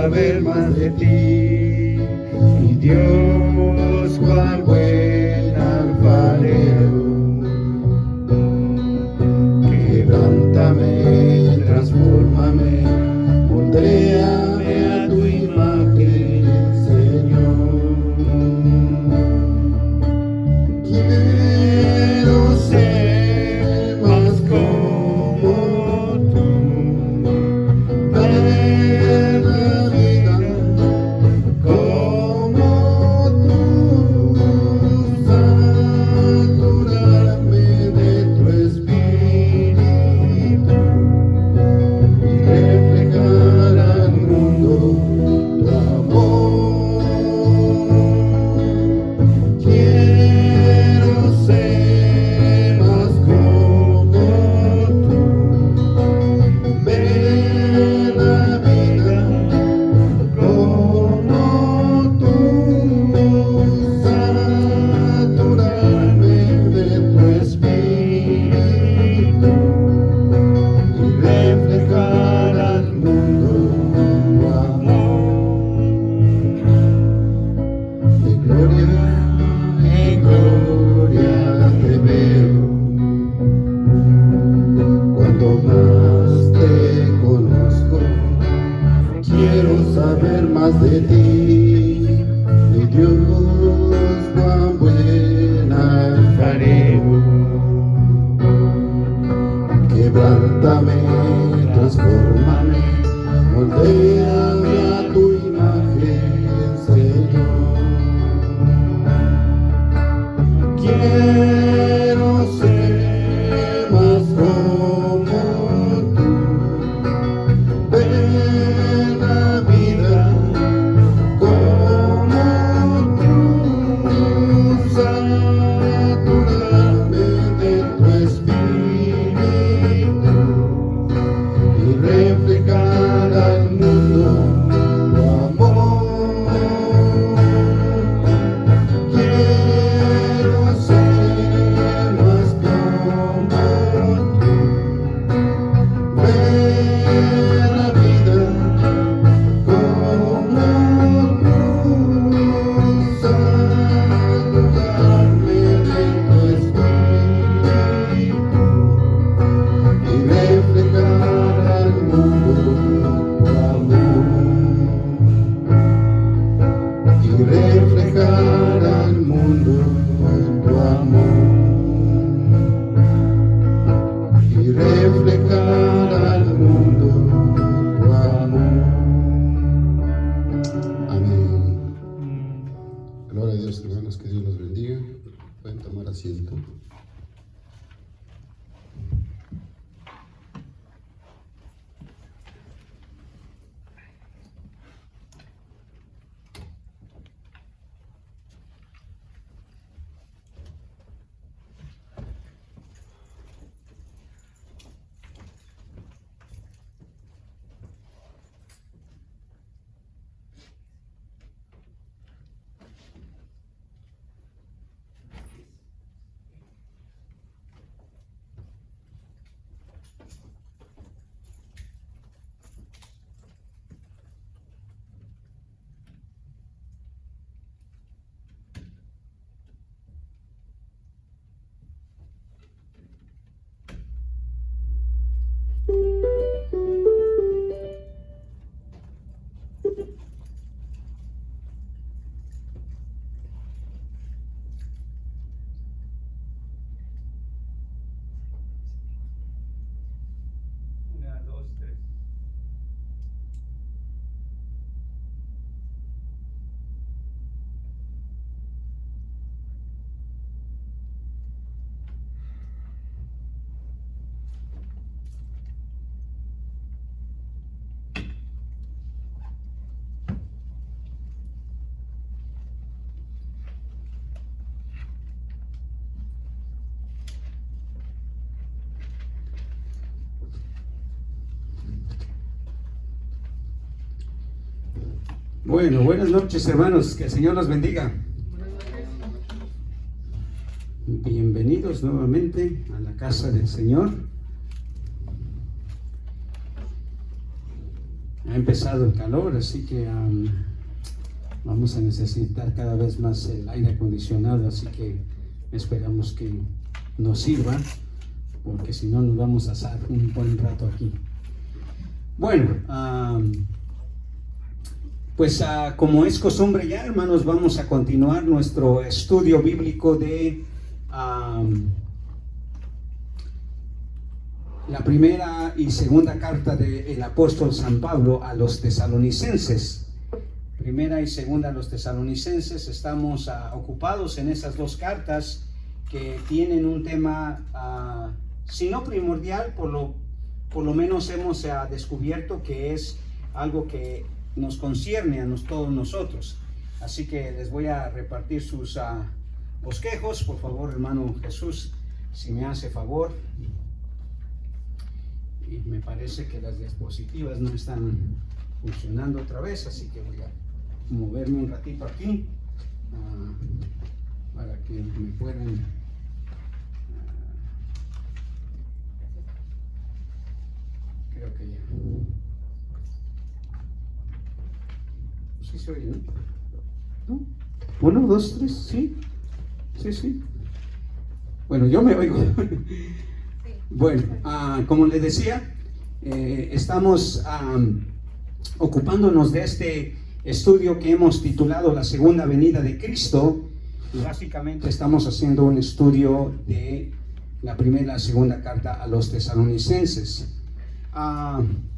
saber más de ti, mi Dios, cuán buen alfarero. Quebrántame, transfórmame, moldéame a tu imagen, Señor. Quiero ser más como tú, ver la vida como tú, saturarme de tu espíritu y reflejar al mundo tu amor. Quiero ser más como tú, ver la vida como tú, saturarme de tu espíritu y reflejar al mundo tu amor. De gloria en gloria te veo, cuando más te conozco, quiero saber más de ti, mi Dios, cuán buen alfarero. Quebrántame, transfórmame, moldéame a tu imagen, Señor. Quiero ser más como tú, ver la vida como tú, saturarme de tu espíritu y reflejar al mundo tu amor. Quiero ser más como tú, ver la vida como tú, saturarme de tu espíritu y reflejar al mundo tu amor, y reflejar al mundo tu amor, y reflejar al mundo tu amor. Amén. Gloria a Dios, hermanos, que Dios los bendiga. Pueden tomar asiento. Una, dos, tres. Bueno, buenas noches, hermanos, que el Señor los bendiga. Bienvenidos nuevamente a la casa del Señor. ha empezado el calor, así que vamos a necesitar cada vez más el aire acondicionado, así que esperamos que nos sirva, porque si no nos vamos a asar un buen rato aquí. Bueno, pues como es costumbre ya, hermanos, vamos a continuar nuestro estudio bíblico de la primera y segunda carta del apóstol San Pablo a los tesalonicenses. Primera y segunda a los tesalonicenses. Estamos ocupados en esas dos cartas que tienen un tema, si no primordial, por lo menos hemos descubierto que es algo que nos concierne a todos nosotros. Así que les voy a repartir sus bosquejos. Por favor, hermano Jesús, si me hace favor. Y me parece que las diapositivas no están funcionando otra vez, así que voy a moverme un ratito aquí para que me puedan creo que ya sí se oye, ¿no? 1, 2, 3, sí. Bueno, yo me oigo. Bueno, como les decía, estamos ocupándonos de este estudio que hemos titulado La Segunda Venida de Cristo, y básicamente estamos haciendo un estudio de la primera y la segunda carta a los tesalonicenses.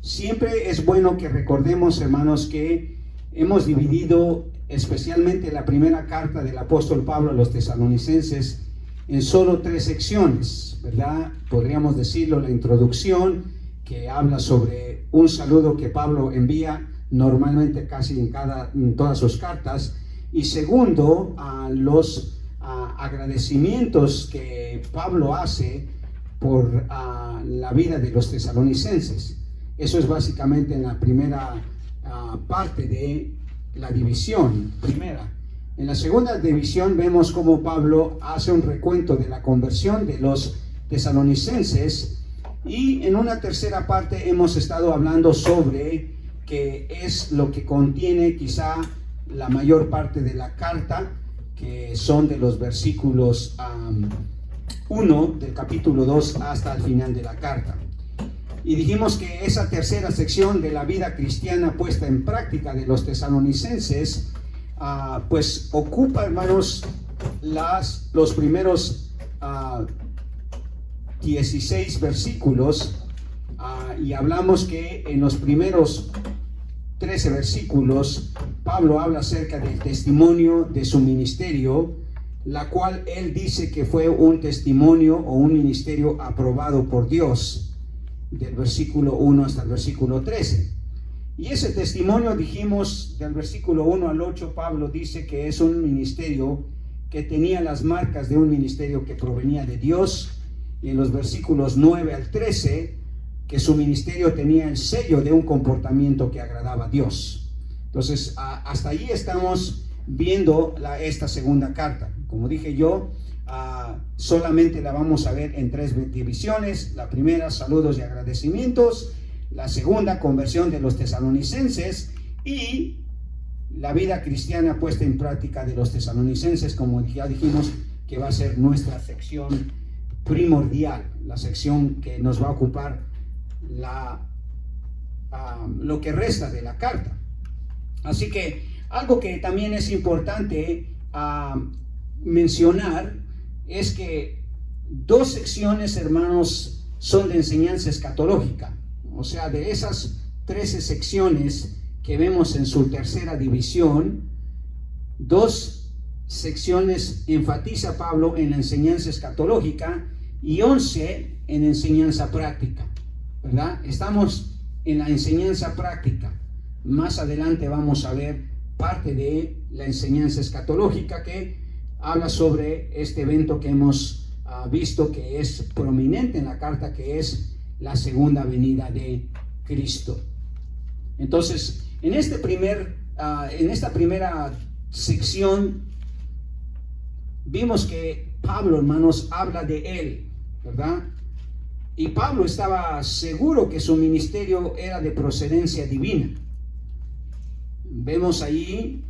Siempre es bueno que recordemos, hermanos, que hemos dividido especialmente la primera carta del apóstol Pablo a los tesalonicenses en solo 3 secciones, ¿verdad? Podríamos decirlo, la introducción, que habla sobre un saludo que Pablo envía normalmente casi en todas sus cartas, y segundo, los agradecimientos que Pablo hace por la vida de los tesalonicenses. Eso es básicamente en la primera parte de la división primera. En la segunda división vemos cómo Pablo hace un recuento de la conversión de los tesalonicenses, y en una tercera parte hemos estado hablando sobre qué es lo que contiene quizá la mayor parte de la carta, que son de los versículos 1 del capítulo 2 hasta el final de la carta. Y dijimos que esa tercera sección de la vida cristiana puesta en práctica de los tesalonicenses pues ocupa, hermanos, los primeros 16 versículos, y hablamos que en los primeros 13 versículos Pablo habla acerca del testimonio de su ministerio, la cual él dice que fue un testimonio o un ministerio aprobado por Dios, del versículo 1 hasta el versículo 13. Y ese testimonio, dijimos, del versículo 1 al 8, Pablo dice que es un ministerio que tenía las marcas de un ministerio que provenía de Dios, y en los versículos 9 al 13, que su ministerio tenía el sello de un comportamiento que agradaba a Dios. Entonces, hasta ahí estamos viendo esta segunda carta. Como dije yo, solamente la vamos a ver en 3 divisiones. La primera, saludos y agradecimientos. La segunda, conversión de los tesalonicenses, y la vida cristiana puesta en práctica de los tesalonicenses, como ya dijimos, que va a ser nuestra sección primordial, la sección que nos va a ocupar lo que resta de la carta. Así que algo que también es importante mencionar es que 2 secciones, hermanos, son de enseñanza escatológica. O sea, de esas 13 secciones que vemos en su tercera división, 2 secciones enfatiza Pablo en la enseñanza escatológica y 11 en enseñanza práctica, ¿verdad? Estamos en la enseñanza práctica. Más adelante vamos a ver parte de la enseñanza escatológica, que habla sobre este evento que hemos visto que es prominente en la carta, que es la segunda venida de Cristo. Entonces, en esta primera sección vimos que Pablo, hermanos, habla de él, ¿verdad? Y Pablo estaba seguro que su ministerio era de procedencia divina. Vemos ahí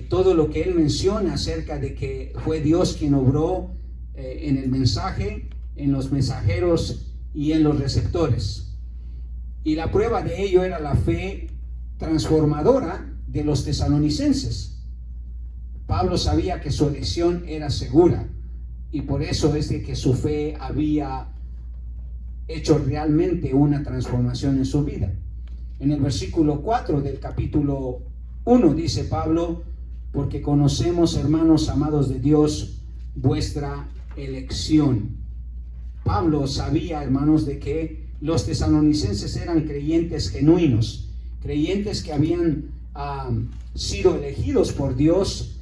todo lo que él menciona acerca de que fue Dios quien obró en el mensaje, en los mensajeros y en los receptores. Y la prueba de ello era la fe transformadora de los tesalonicenses. Pablo sabía que su elección era segura y por eso es de que su fe había hecho realmente una transformación en su vida. En el versículo 4 del capítulo 1 dice Pablo: porque conocemos, hermanos amados de Dios, vuestra elección. Pablo sabía, hermanos, de que los tesalonicenses eran creyentes genuinos, creyentes que habían sido elegidos por Dios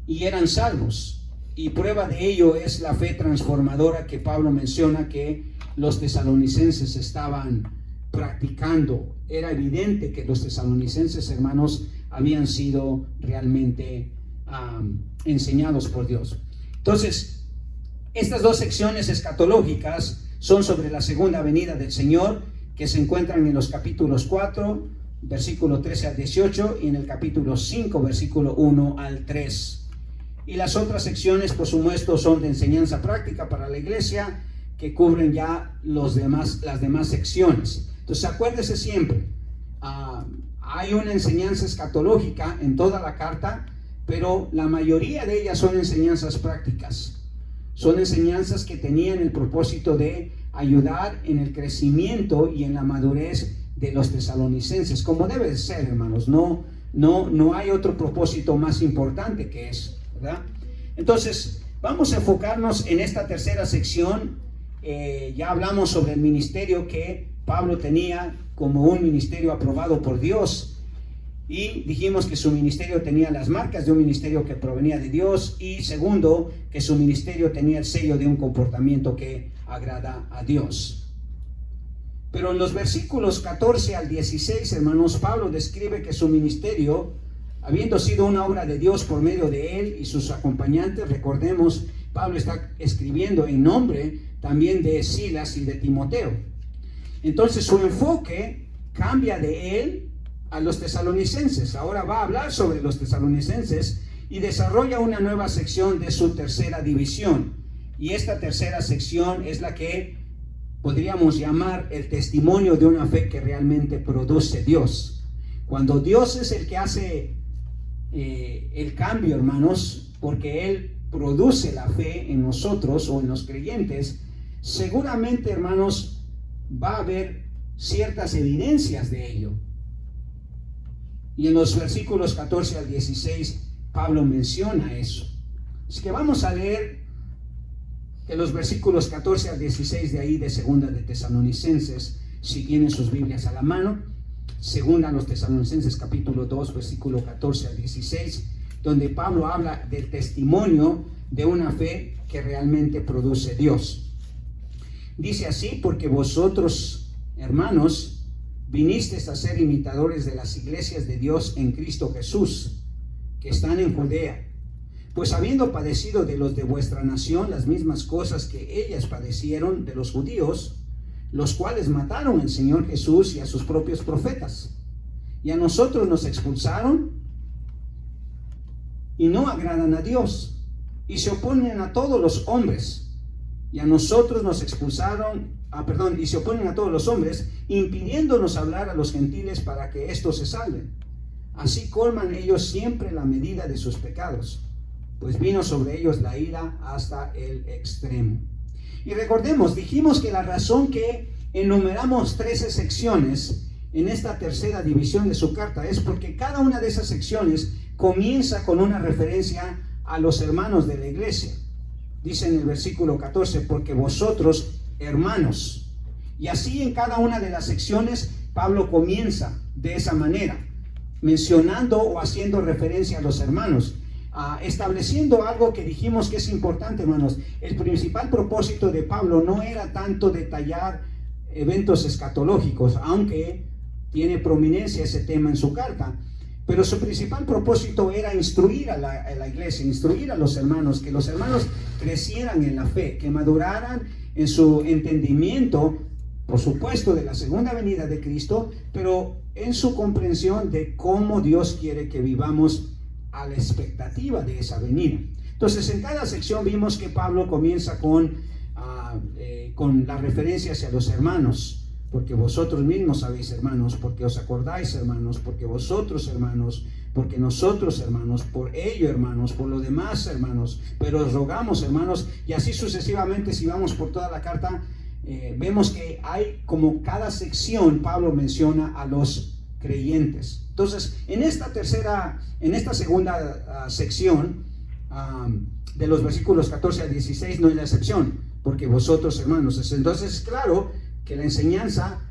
y eran salvos. Y prueba de ello es la fe transformadora que Pablo menciona que los tesalonicenses estaban practicando. Era evidente que los tesalonicenses, hermanos, habían sido realmente enseñados por Dios. Entonces, estas dos secciones escatológicas son sobre la segunda venida del Señor, que se encuentran en los capítulos 4, versículo 13 al 18, y en el capítulo 5, versículo 1 al 3. Y las otras secciones, por supuesto, son de enseñanza práctica para la iglesia, que cubren ya las demás secciones. Entonces, acuérdese siempre, hay una enseñanza escatológica en toda la carta, pero la mayoría de ellas son enseñanzas prácticas. Son enseñanzas que tenían el propósito de ayudar en el crecimiento y en la madurez de los tesalonicenses, como debe de ser, hermanos. No hay otro propósito más importante que eso, ¿verdad? Entonces, vamos a enfocarnos en esta tercera sección. Ya hablamos sobre el ministerio que Pablo tenía como un ministerio aprobado por Dios, y dijimos que su ministerio tenía las marcas de un ministerio que provenía de Dios, y segundo, que su ministerio tenía el sello de un comportamiento que agrada a Dios. Pero en los versículos 14 al 16, hermanos, Pablo describe que su ministerio, habiendo sido una obra de Dios por medio de él y sus acompañantes, recordemos, Pablo está escribiendo en nombre también de Silas y de Timoteo. Entonces su enfoque cambia de él a los tesalonicenses. Ahora va a hablar sobre los tesalonicenses y desarrolla una nueva sección de su tercera división. Y esta tercera sección es la que podríamos llamar el testimonio de una fe que realmente produce Dios. Cuando Dios es el que hace el cambio, hermanos, porque Él produce la fe en nosotros o en los creyentes, seguramente, hermanos, va a haber ciertas evidencias de ello. Y en los versículos 14 al 16, Pablo menciona eso. Así que vamos a leer de los versículos 14 al 16 de ahí de Segunda de Tesalonicenses, si tienen sus Biblias a la mano. Segunda a los Tesalonicenses capítulo 2, versículo 14 al 16, donde Pablo habla del testimonio de una fe que realmente produce Dios. Dice así: porque vosotros, hermanos, vinisteis a ser imitadores de las iglesias de Dios en Cristo Jesús, que están en Judea, pues habiendo padecido de los de vuestra nación las mismas cosas que ellas padecieron de los judíos, los cuales mataron al Señor Jesús y a sus propios profetas, y a nosotros nos expulsaron y no agradan a Dios, y se oponen a todos los hombres, y a nosotros nos expulsaron, y se oponen a todos los hombres, impidiéndonos hablar a los gentiles para que éstos se salven. Así colman ellos siempre la medida de sus pecados, pues vino sobre ellos la ira hasta el extremo. Y recordemos, dijimos que la razón que enumeramos 13 secciones en esta tercera división de su carta es porque cada una de esas secciones comienza con una referencia a los hermanos de la iglesia. Dice en el versículo 14: porque vosotros, hermanos. Y así en cada una de las secciones Pablo comienza de esa manera, mencionando o haciendo referencia a los hermanos, estableciendo algo que dijimos que es importante, hermanos. El principal propósito de Pablo no era tanto detallar eventos escatológicos, aunque tiene prominencia ese tema en su carta, pero su principal propósito era instruir a la iglesia, instruir a los hermanos, que los hermanos crecieran en la fe, que maduraran en su entendimiento, por supuesto, de la segunda venida de Cristo, pero en su comprensión de cómo Dios quiere que vivamos a la expectativa de esa venida. Entonces, en cada sección vimos que Pablo comienza con la referencia hacia los hermanos. Porque vosotros mismos sabéis, hermanos, porque os acordáis, hermanos, porque vosotros, hermanos, porque nosotros, hermanos, por ello, hermanos, por lo demás, hermanos, pero os rogamos, hermanos, y así sucesivamente. Si vamos por toda la carta, vemos que hay como cada sección Pablo menciona a los creyentes. Entonces, en esta segunda sección, de los versículos 14 al 16, no hay la excepción, porque vosotros, hermanos. Entonces, es claro que la enseñanza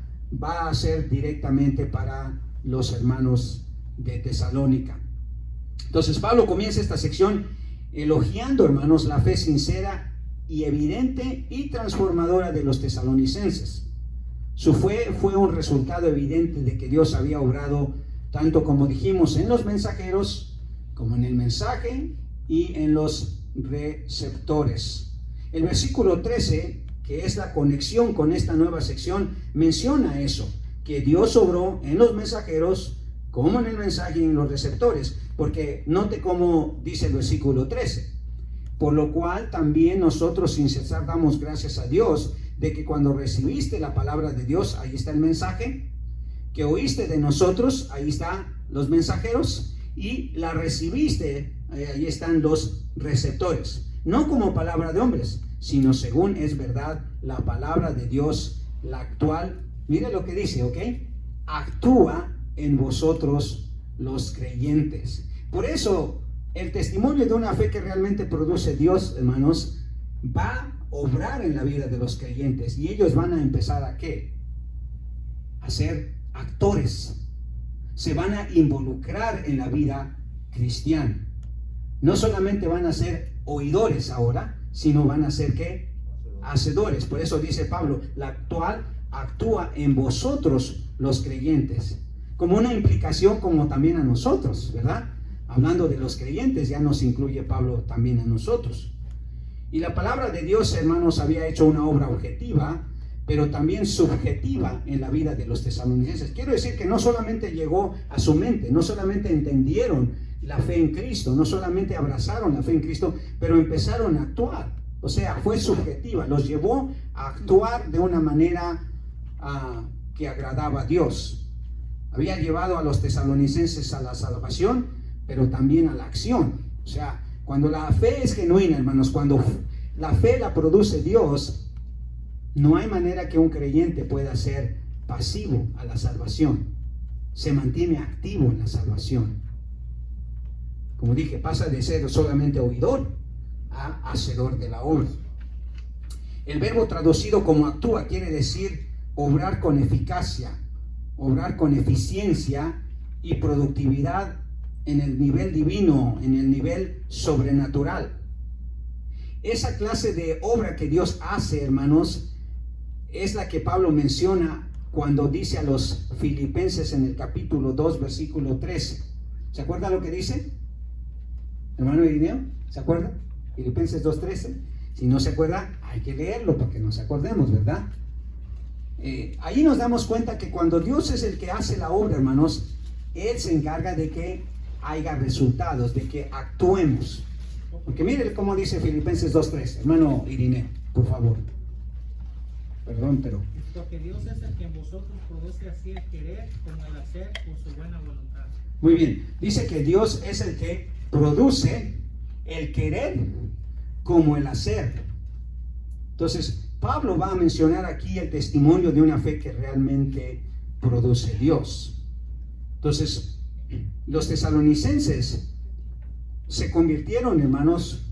va a ser directamente para los hermanos de Tesalónica. Entonces, Pablo comienza esta sección elogiando, hermanos, la fe sincera y evidente y transformadora de los tesalonicenses. Su fe fue un resultado evidente de que Dios había obrado, tanto como dijimos, en los mensajeros, como en el mensaje y en los receptores. El versículo 13, que es la conexión con esta nueva sección, menciona eso, que Dios obró en los mensajeros, como en el mensaje y en los receptores, porque note cómo dice el versículo 13, por lo cual también nosotros sin cesar damos gracias a Dios, de que cuando recibiste la palabra de Dios, ahí está el mensaje, que oíste de nosotros, ahí están los mensajeros, y la recibiste, ahí están los receptores, no como palabra de hombres, sino según es verdad la palabra de Dios, la actual. Mire lo que dice, ¿ok? Actúa en vosotros los creyentes. Por eso, el testimonio de una fe que realmente produce Dios, hermanos, va a obrar en la vida de los creyentes, y ellos van a empezar a ¿qué? A ser actores. Se van a involucrar en la vida cristiana. No solamente van a ser oidores ahora, sino van a ser ¿qué? Hacedores. Por eso dice Pablo, la actual actúa en vosotros los creyentes, como una implicación como también a nosotros, ¿verdad? Hablando de los creyentes, ya nos incluye Pablo también a nosotros. Y la palabra de Dios, hermanos, había hecho una obra objetiva, pero también subjetiva en la vida de los tesalonicenses. Quiero decir que no solamente llegó a su mente, no solamente entendieron la fe en Cristo, no solamente abrazaron la fe en Cristo, pero empezaron a actuar. O sea, fue subjetiva, los llevó a actuar de una manera que agradaba a Dios. Había llevado a los tesalonicenses a la salvación, pero también a la acción. O sea, cuando la fe es genuina, hermanos, cuando la fe la produce Dios, no hay manera que un creyente pueda ser pasivo a la salvación. Se mantiene activo en la salvación. Como dije, pasa de ser solamente oidor a hacedor de la obra. El verbo traducido como actúa quiere decir obrar con eficacia, obrar con eficiencia y productividad en el nivel divino, en el nivel sobrenatural. Esa clase de obra que Dios hace, hermanos, es la que Pablo menciona cuando dice a los filipenses en el capítulo 2, versículo 13. ¿Se acuerda lo que dice? Hermano Irineo, ¿se acuerda? Filipenses 2:13. Si no se acuerda, hay que leerlo para que nos acordemos, ¿verdad? Ahí nos damos cuenta que cuando Dios es el que hace la obra, hermanos, Él se encarga de que haya resultados, de que actuemos. Porque mire cómo dice Filipenses 2:13. Hermano Irineo, por favor. Perdón, pero... Porque Dios es el que en vosotros produce así el querer como el hacer por su buena voluntad. Muy bien, dice que Dios es el que produce el querer como el hacer. Entonces, Pablo va a mencionar aquí el testimonio de una fe que realmente produce Dios. Entonces, los tesalonicenses se convirtieron, hermanos,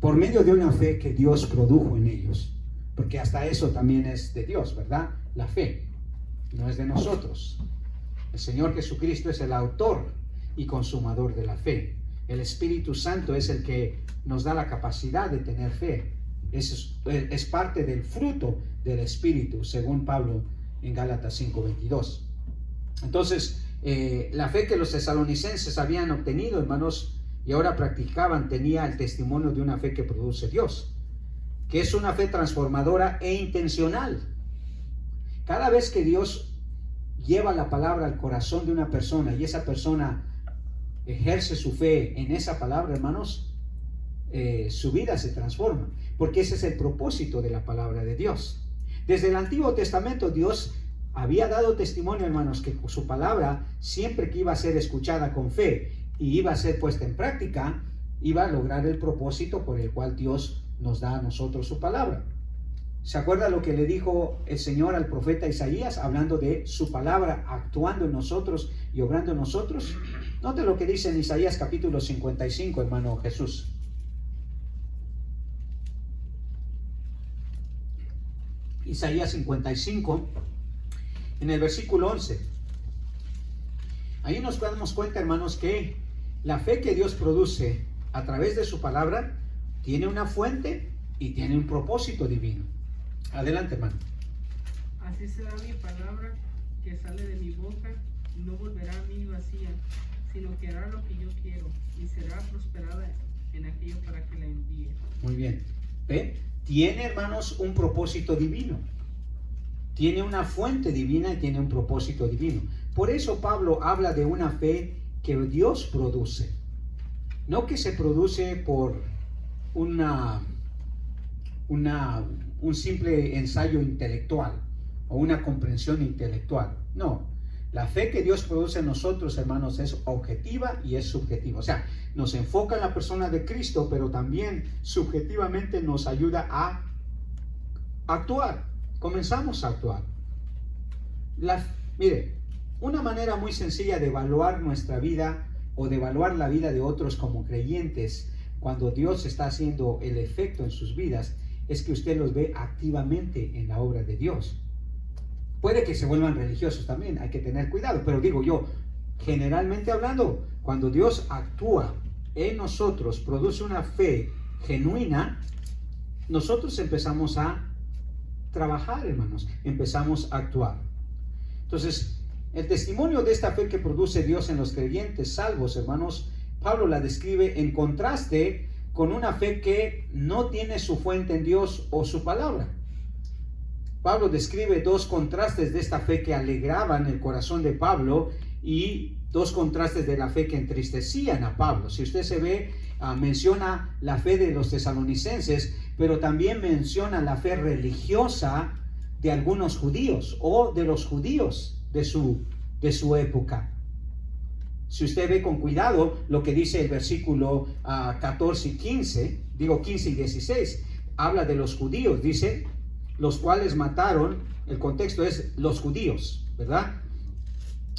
por medio de una fe que Dios produjo en ellos. Porque hasta eso también es de Dios, ¿verdad? La fe no es de nosotros. El Señor Jesucristo es el autor y consumador de la fe. El Espíritu Santo es el que nos da la capacidad de tener fe. Es parte del fruto del Espíritu, según Pablo en Gálatas 5:22. Entonces, la fe que los tesalonicenses habían obtenido, hermanos, y ahora practicaban, tenía el testimonio de una fe que produce Dios. que es una fe transformadora e intencional. Cada vez que Dios lleva la palabra al corazón de una persona y esa persona ejerce su fe en esa palabra, hermanos, su vida se transforma, porque ese es el propósito de la palabra de Dios. Desde el Antiguo Testamento Dios había dado testimonio, hermanos, que su palabra, siempre que iba a ser escuchada con fe y iba a ser puesta en práctica, iba a lograr el propósito por el cual Dios nos da a nosotros su palabra. ¿Se acuerda lo que le dijo el Señor al profeta Isaías, hablando de su palabra actuando en nosotros y obrando en nosotros? Note lo que dice en Isaías capítulo 55, hermano Jesús. Isaías 55, en el versículo 11. Ahí nos damos cuenta, hermanos, que la fe que Dios produce a través de su palabra tiene una fuente y tiene un propósito divino. Adelante, hermano. Así será mi palabra que sale de mi boca, no volverá a mí vacía, sino que hará lo que yo quiero y será prosperada en aquello para que la envíe. Muy bien. ¿Ve? Tiene, hermanos, un propósito divino. Tiene una fuente divina y tiene un propósito divino. Por eso Pablo habla de una fe que Dios produce. No que se produce por un simple ensayo intelectual o una comprensión intelectual. No, la fe que Dios produce en nosotros, hermanos, es objetiva y es subjetiva. O sea, nos enfoca en la persona de Cristo, pero también subjetivamente nos ayuda a actuar. Comenzamos a actuar. Mire, una manera muy sencilla de evaluar nuestra vida o de evaluar la vida de otros como creyentes, cuando Dios está haciendo el efecto en sus vidas, es que usted los ve activamente en la obra de Dios. Puede que se vuelvan religiosos también, hay que tener cuidado, pero digo yo, generalmente hablando, cuando Dios actúa en nosotros, produce una fe genuina, nosotros empezamos a trabajar, hermanos, empezamos a actuar. Entonces, el testimonio de esta fe que produce Dios en los creyentes salvos, hermanos, Pablo la describe en contraste con una fe que no tiene su fuente en Dios o su palabra. Pablo describe dos contrastes de esta fe que alegraban el corazón de Pablo y dos contrastes de la fe que entristecían a Pablo. Si usted se ve, menciona la fe de los tesalonicenses, pero también menciona la fe religiosa de algunos judíos o de los judíos de su época. Si usted ve con cuidado lo que dice el versículo 14 y 15, digo 15 y 16, habla de los judíos, dice, los cuales mataron, el contexto es los judíos, ¿verdad?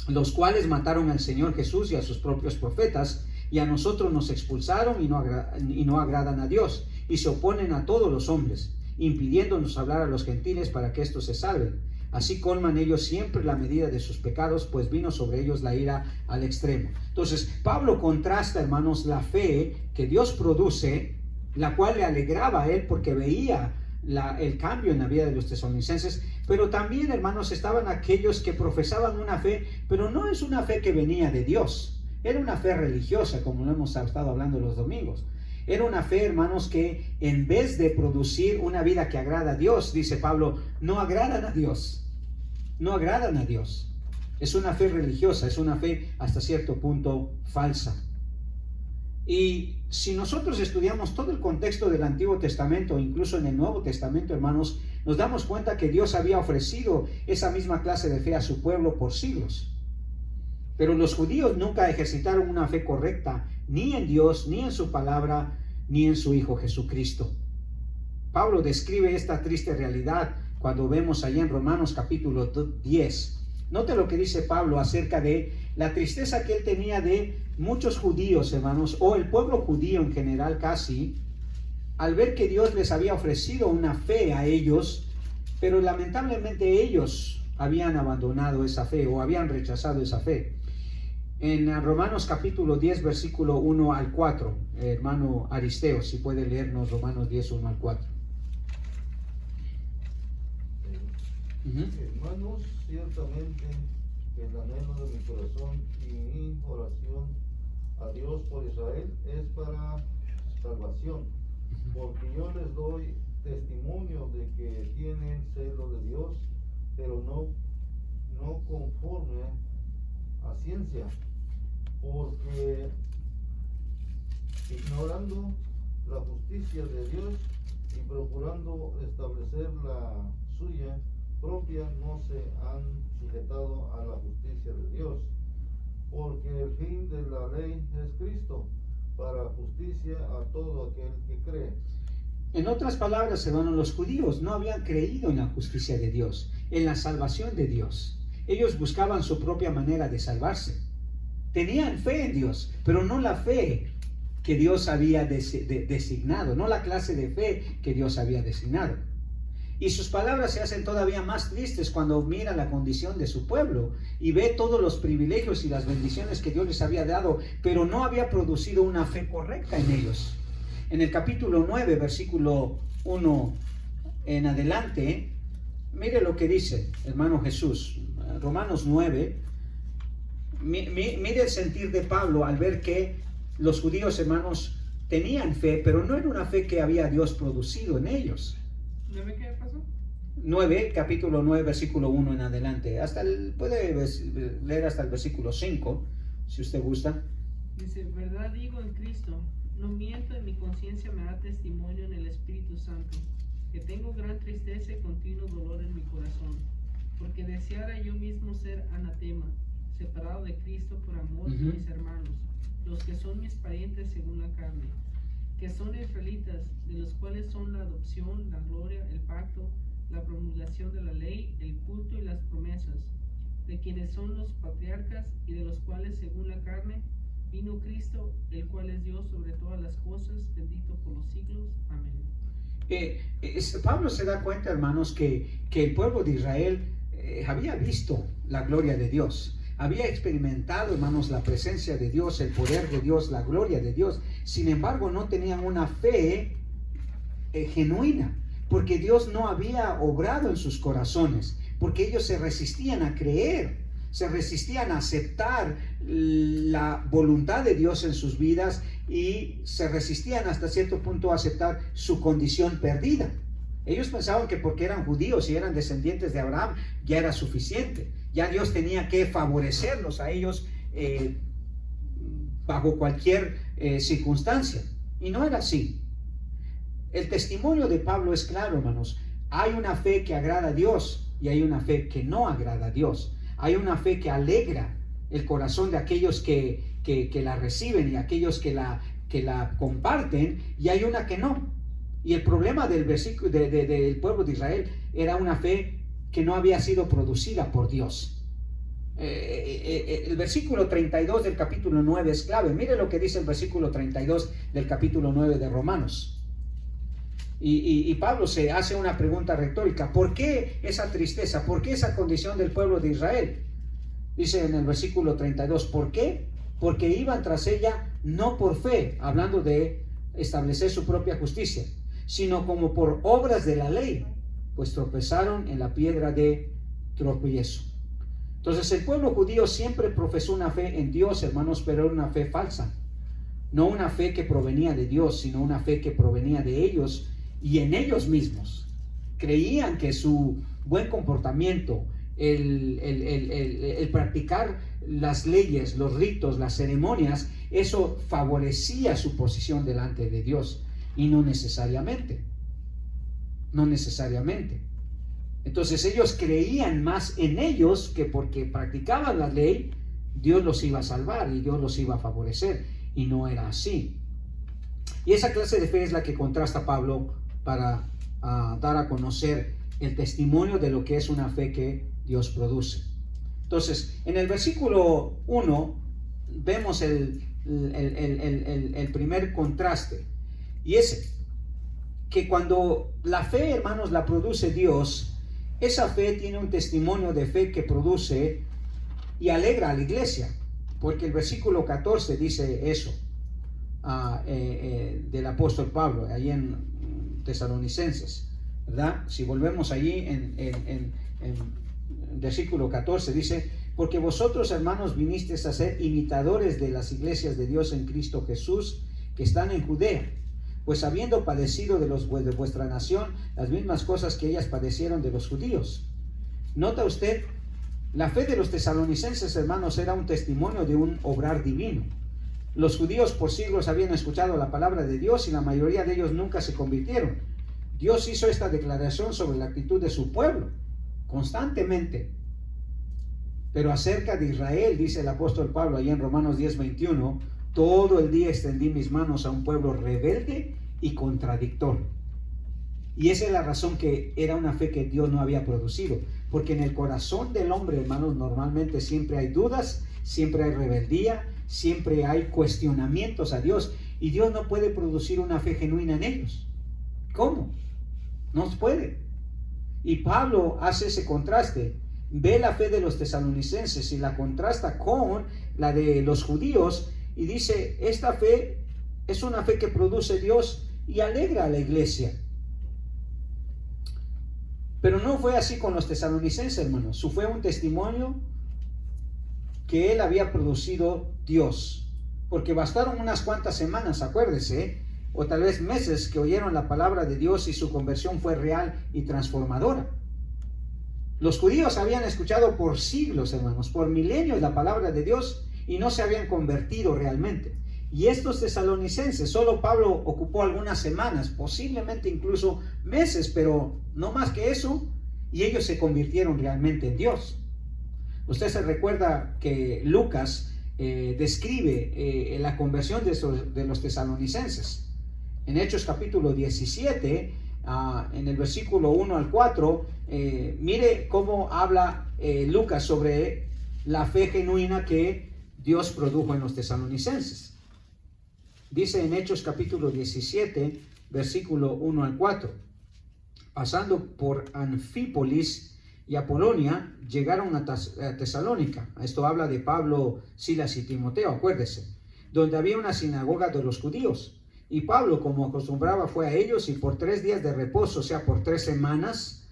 Los cuales mataron al Señor Jesús y a sus propios profetas, y a nosotros nos expulsaron y no agradan a Dios, y se oponen a todos los hombres, impidiéndonos hablar a los gentiles para que estos se salven. Así colman ellos siempre la medida de sus pecados, pues vino sobre ellos la ira al extremo. Entonces, Pablo contrasta, hermanos, la fe que Dios produce, la cual le alegraba a él porque veía el cambio en la vida de los tesalonicenses, pero también, hermanos, estaban aquellos que profesaban una fe, pero no es una fe que venía de Dios, era una fe religiosa, como lo hemos estado hablando los domingos. Era una fe, hermanos, que en vez de producir una vida que agrada a Dios, dice Pablo, no agradan a Dios. No agradan a Dios. Es una fe religiosa, es una fe hasta cierto punto falsa. Y si nosotros estudiamos todo el contexto del Antiguo Testamento, incluso en el Nuevo Testamento, hermanos, nos damos cuenta que Dios había ofrecido esa misma clase de fe a su pueblo por siglos. Pero los judíos nunca ejercitaron una fe correcta, ni en Dios, ni en su palabra, ni en su Hijo Jesucristo. Pablo describe esta triste realidad cuando vemos allá en Romanos capítulo 10. Note lo que dice Pablo acerca de la tristeza que él tenía de muchos judíos, hermanos, o el pueblo judío en general casi, al ver que Dios les había ofrecido una fe a ellos, pero lamentablemente ellos habían abandonado esa fe o habían rechazado esa fe. En Romanos capítulo 10, versículo 1 al 4, hermano Aristeo, si puede leernos Romanos 10, 1 al 4. Hermanos, ciertamente el anhelo de mi corazón y mi oración a Dios por Israel es para salvación, porque yo les doy testimonio de que tienen celo de Dios, pero no conforme a ciencia, porque ignorando la justicia de Dios y procurando establecer la suya propia, no se han sujetado a la justicia de Dios, porque el fin de la ley es Cristo, para justicia a todo aquel que cree. En otras palabras, hermanos, los judíos no habían creído en la justicia de Dios, en la salvación de Dios. Ellos buscaban su propia manera de salvarse. Tenían fe en Dios, pero no la fe que Dios había designado, no la clase de fe que Dios había designado. Y sus palabras se hacen todavía más tristes cuando mira la condición de su pueblo y ve todos los privilegios y las bendiciones que Dios les había dado, pero no había producido una fe correcta en ellos. En el capítulo 9, versículo 1 en adelante, mire lo que dice, hermano Jesús, Romanos 9, mire el sentir de Pablo al ver que los judíos, hermanos, tenían fe, pero no era una fe que había Dios producido en ellos. ¿9 qué pasó? 9, capítulo 9, versículo 1 en adelante. Puede leer hasta el versículo 5, si usted gusta. Dice, verdad digo en Cristo, no miento, en mi conciencia me da testimonio en el Espíritu Santo, que tengo gran tristeza y continuo dolor en mi corazón, porque deseara yo mismo ser anatema, separado de Cristo por amor de mis hermanos, los que son mis parientes según la carne, que son israelitas, de los cuales son la adopción, la gloria, el pacto, la promulgación de la ley, el culto y las promesas, de quienes son los patriarcas y de los cuales según la carne vino Cristo, el cual es Dios sobre todas las cosas, bendito por los siglos. Amén. Pablo se da cuenta, hermanos, que el pueblo de Israel había visto la gloria de Dios. Había experimentado, hermanos, la presencia de Dios, el poder de Dios, la gloria de Dios. Sin embargo, no tenían una fe genuina, porque Dios no había obrado en sus corazones, porque ellos se resistían a creer, se resistían a aceptar la voluntad de Dios en sus vidas y se resistían hasta cierto punto a aceptar su condición perdida. Ellos pensaban que porque eran judíos y eran descendientes de Abraham ya era suficiente. Ya Dios tenía que favorecerlos a ellos bajo cualquier circunstancia. Y no era así. El testimonio de Pablo es claro, hermanos. Hay una fe que agrada a Dios y hay una fe que no agrada a Dios. Hay una fe que alegra el corazón de aquellos que la reciben y aquellos que la comparten, y hay una que no. Y el problema del pueblo de Israel era una fe que no había sido producida por Dios. El versículo 32 del capítulo 9 es clave. Mire lo que dice el versículo 32 del capítulo 9 de Romanos. Y Pablo se hace una pregunta retórica. ¿Por qué esa tristeza? ¿Por qué esa condición del pueblo de Israel? Dice en el versículo 32, ¿por qué? Porque iban tras ella no por fe, hablando de establecer su propia justicia, sino como por obras de la ley, pues tropezaron en la piedra de tropiezo. Entonces el pueblo judío siempre profesó una fe en Dios, hermanos, pero era una fe falsa. No una fe que provenía de Dios, sino una fe que provenía de ellos y en ellos mismos. Creían que su buen comportamiento, el practicar las leyes, los ritos, las ceremonias, eso favorecía su posición delante de Dios, y no necesariamente. Entonces ellos creían más en ellos que porque practicaban la ley, Dios los iba a salvar y Dios los iba a favorecer, y no era así. Y esa clase de fe es la que contrasta Pablo para dar a conocer el testimonio de lo que es una fe que Dios produce. Entonces, en el versículo 1 vemos el primer contraste, y es que cuando la fe, hermanos, la produce Dios, esa fe tiene un testimonio de fe que produce y alegra a la iglesia, porque el versículo 14 dice eso del apóstol Pablo, ahí en Tesalonicenses, ¿verdad? Si volvemos allí en versículo 14 dice, porque vosotros, hermanos, vinisteis a ser imitadores de las iglesias de Dios en Cristo Jesús que están en Judea, pues habiendo padecido de vuestra nación las mismas cosas que ellas padecieron de los judíos. Nota usted, la fe de los tesalonicenses, hermanos, era un testimonio de un obrar divino. Los judíos por siglos habían escuchado la palabra de Dios y la mayoría de ellos nunca se convirtieron. Dios hizo esta declaración sobre la actitud de su pueblo constantemente. Pero acerca de Israel, dice el apóstol Pablo ahí en Romanos 10:21, todo el día extendí mis manos a un pueblo rebelde y contradictor. Y esa es la razón que era una fe que Dios no había producido. Porque en el corazón del hombre, hermanos, normalmente siempre hay dudas, siempre hay rebeldía, siempre hay cuestionamientos a Dios. Y Dios no puede producir una fe genuina en ellos. ¿Cómo? No se puede. Y Pablo hace ese contraste. Ve la fe de los tesalonicenses y la contrasta con la de los judíos. Y dice, esta fe es una fe que produce Dios y alegra a la iglesia. Pero no fue así con los tesalonicenses, hermanos. Su fue un testimonio que él había producido Dios. Porque bastaron unas cuantas semanas, acuérdese, o tal vez meses, que oyeron la palabra de Dios y su conversión fue real y transformadora. Los judíos habían escuchado por siglos, hermanos, por milenios la palabra de Dios y no se habían convertido realmente. Y estos tesalonicenses, solo Pablo ocupó algunas semanas, posiblemente incluso meses, pero no más que eso, y ellos se convirtieron realmente en Dios. Usted se recuerda que Lucas describe la conversión de los tesalonicenses. En Hechos capítulo 17, en el versículo 1 al 4, mire cómo habla Lucas sobre la fe genuina que Dios produjo en los tesalonicenses. Dice en Hechos capítulo 17, versículo 1 al 4. Pasando por Anfípolis y Apolonia, llegaron a Tesalónica. Esto habla de Pablo, Silas y Timoteo, acuérdese. Donde había una sinagoga de los judíos. Y Pablo, como acostumbraba, fue a ellos y por 3 días de reposo, o sea, por 3 semanas,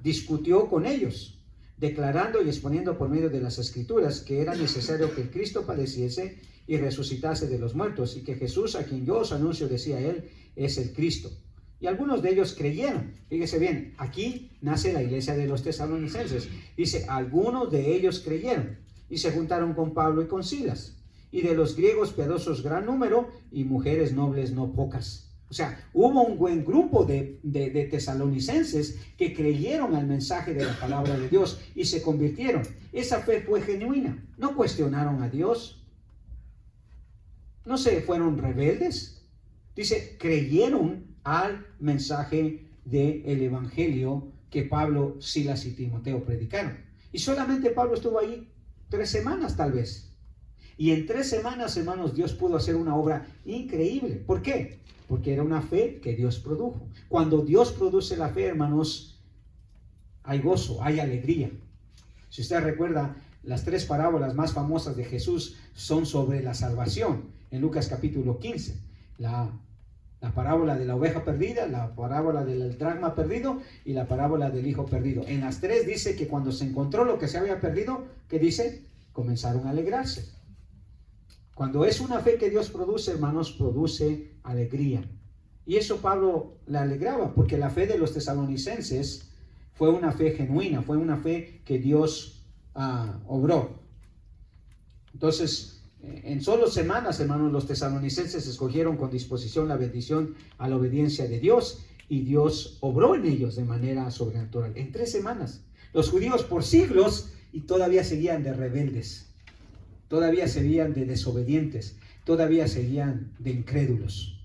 discutió con ellos, declarando y exponiendo por medio de las Escrituras que era necesario que Cristo padeciese y resucitase de los muertos, y que Jesús, a quien yo os anuncio, decía él, es el Cristo. Y algunos de ellos creyeron. Fíjese bien, aquí nace la iglesia de los tesalonicenses. Dice, algunos de ellos creyeron y se juntaron con Pablo y con Silas. Y de los griegos piadosos gran número y mujeres nobles no pocas. O sea, hubo un buen grupo de tesalonicenses que creyeron al mensaje de la palabra de Dios y se convirtieron. Esa fe fue genuina. No cuestionaron a Dios. No se fueron rebeldes. Dice, creyeron al mensaje del evangelio que Pablo, Silas y Timoteo predicaron. Y solamente Pablo estuvo ahí 3 semanas tal vez. Y en 3 semanas, hermanos, Dios pudo hacer una obra increíble. ¿Por qué? Porque era una fe que Dios produjo. Cuando Dios produce la fe, hermanos, hay gozo, hay alegría. Si usted recuerda, las 3 parábolas más famosas de Jesús son sobre la salvación. En Lucas capítulo 15, la parábola de la oveja perdida, la parábola del dracma perdido y la parábola del hijo perdido. En las 3 dice que cuando se encontró lo que se había perdido, ¿qué dice? Comenzaron a alegrarse. Cuando es una fe que Dios produce, hermanos, produce alegría. Y eso Pablo le alegraba, porque la fe de los tesalonicenses fue una fe genuina, fue una fe que Dios obró. Entonces, en solo semanas, hermanos, los tesalonicenses escogieron con disposición la bendición a la obediencia de Dios y Dios obró en ellos de manera sobrenatural. En 3 semanas, los judíos por siglos y todavía seguían de rebeldes, todavía seguían de desobedientes, todavía seguían de incrédulos.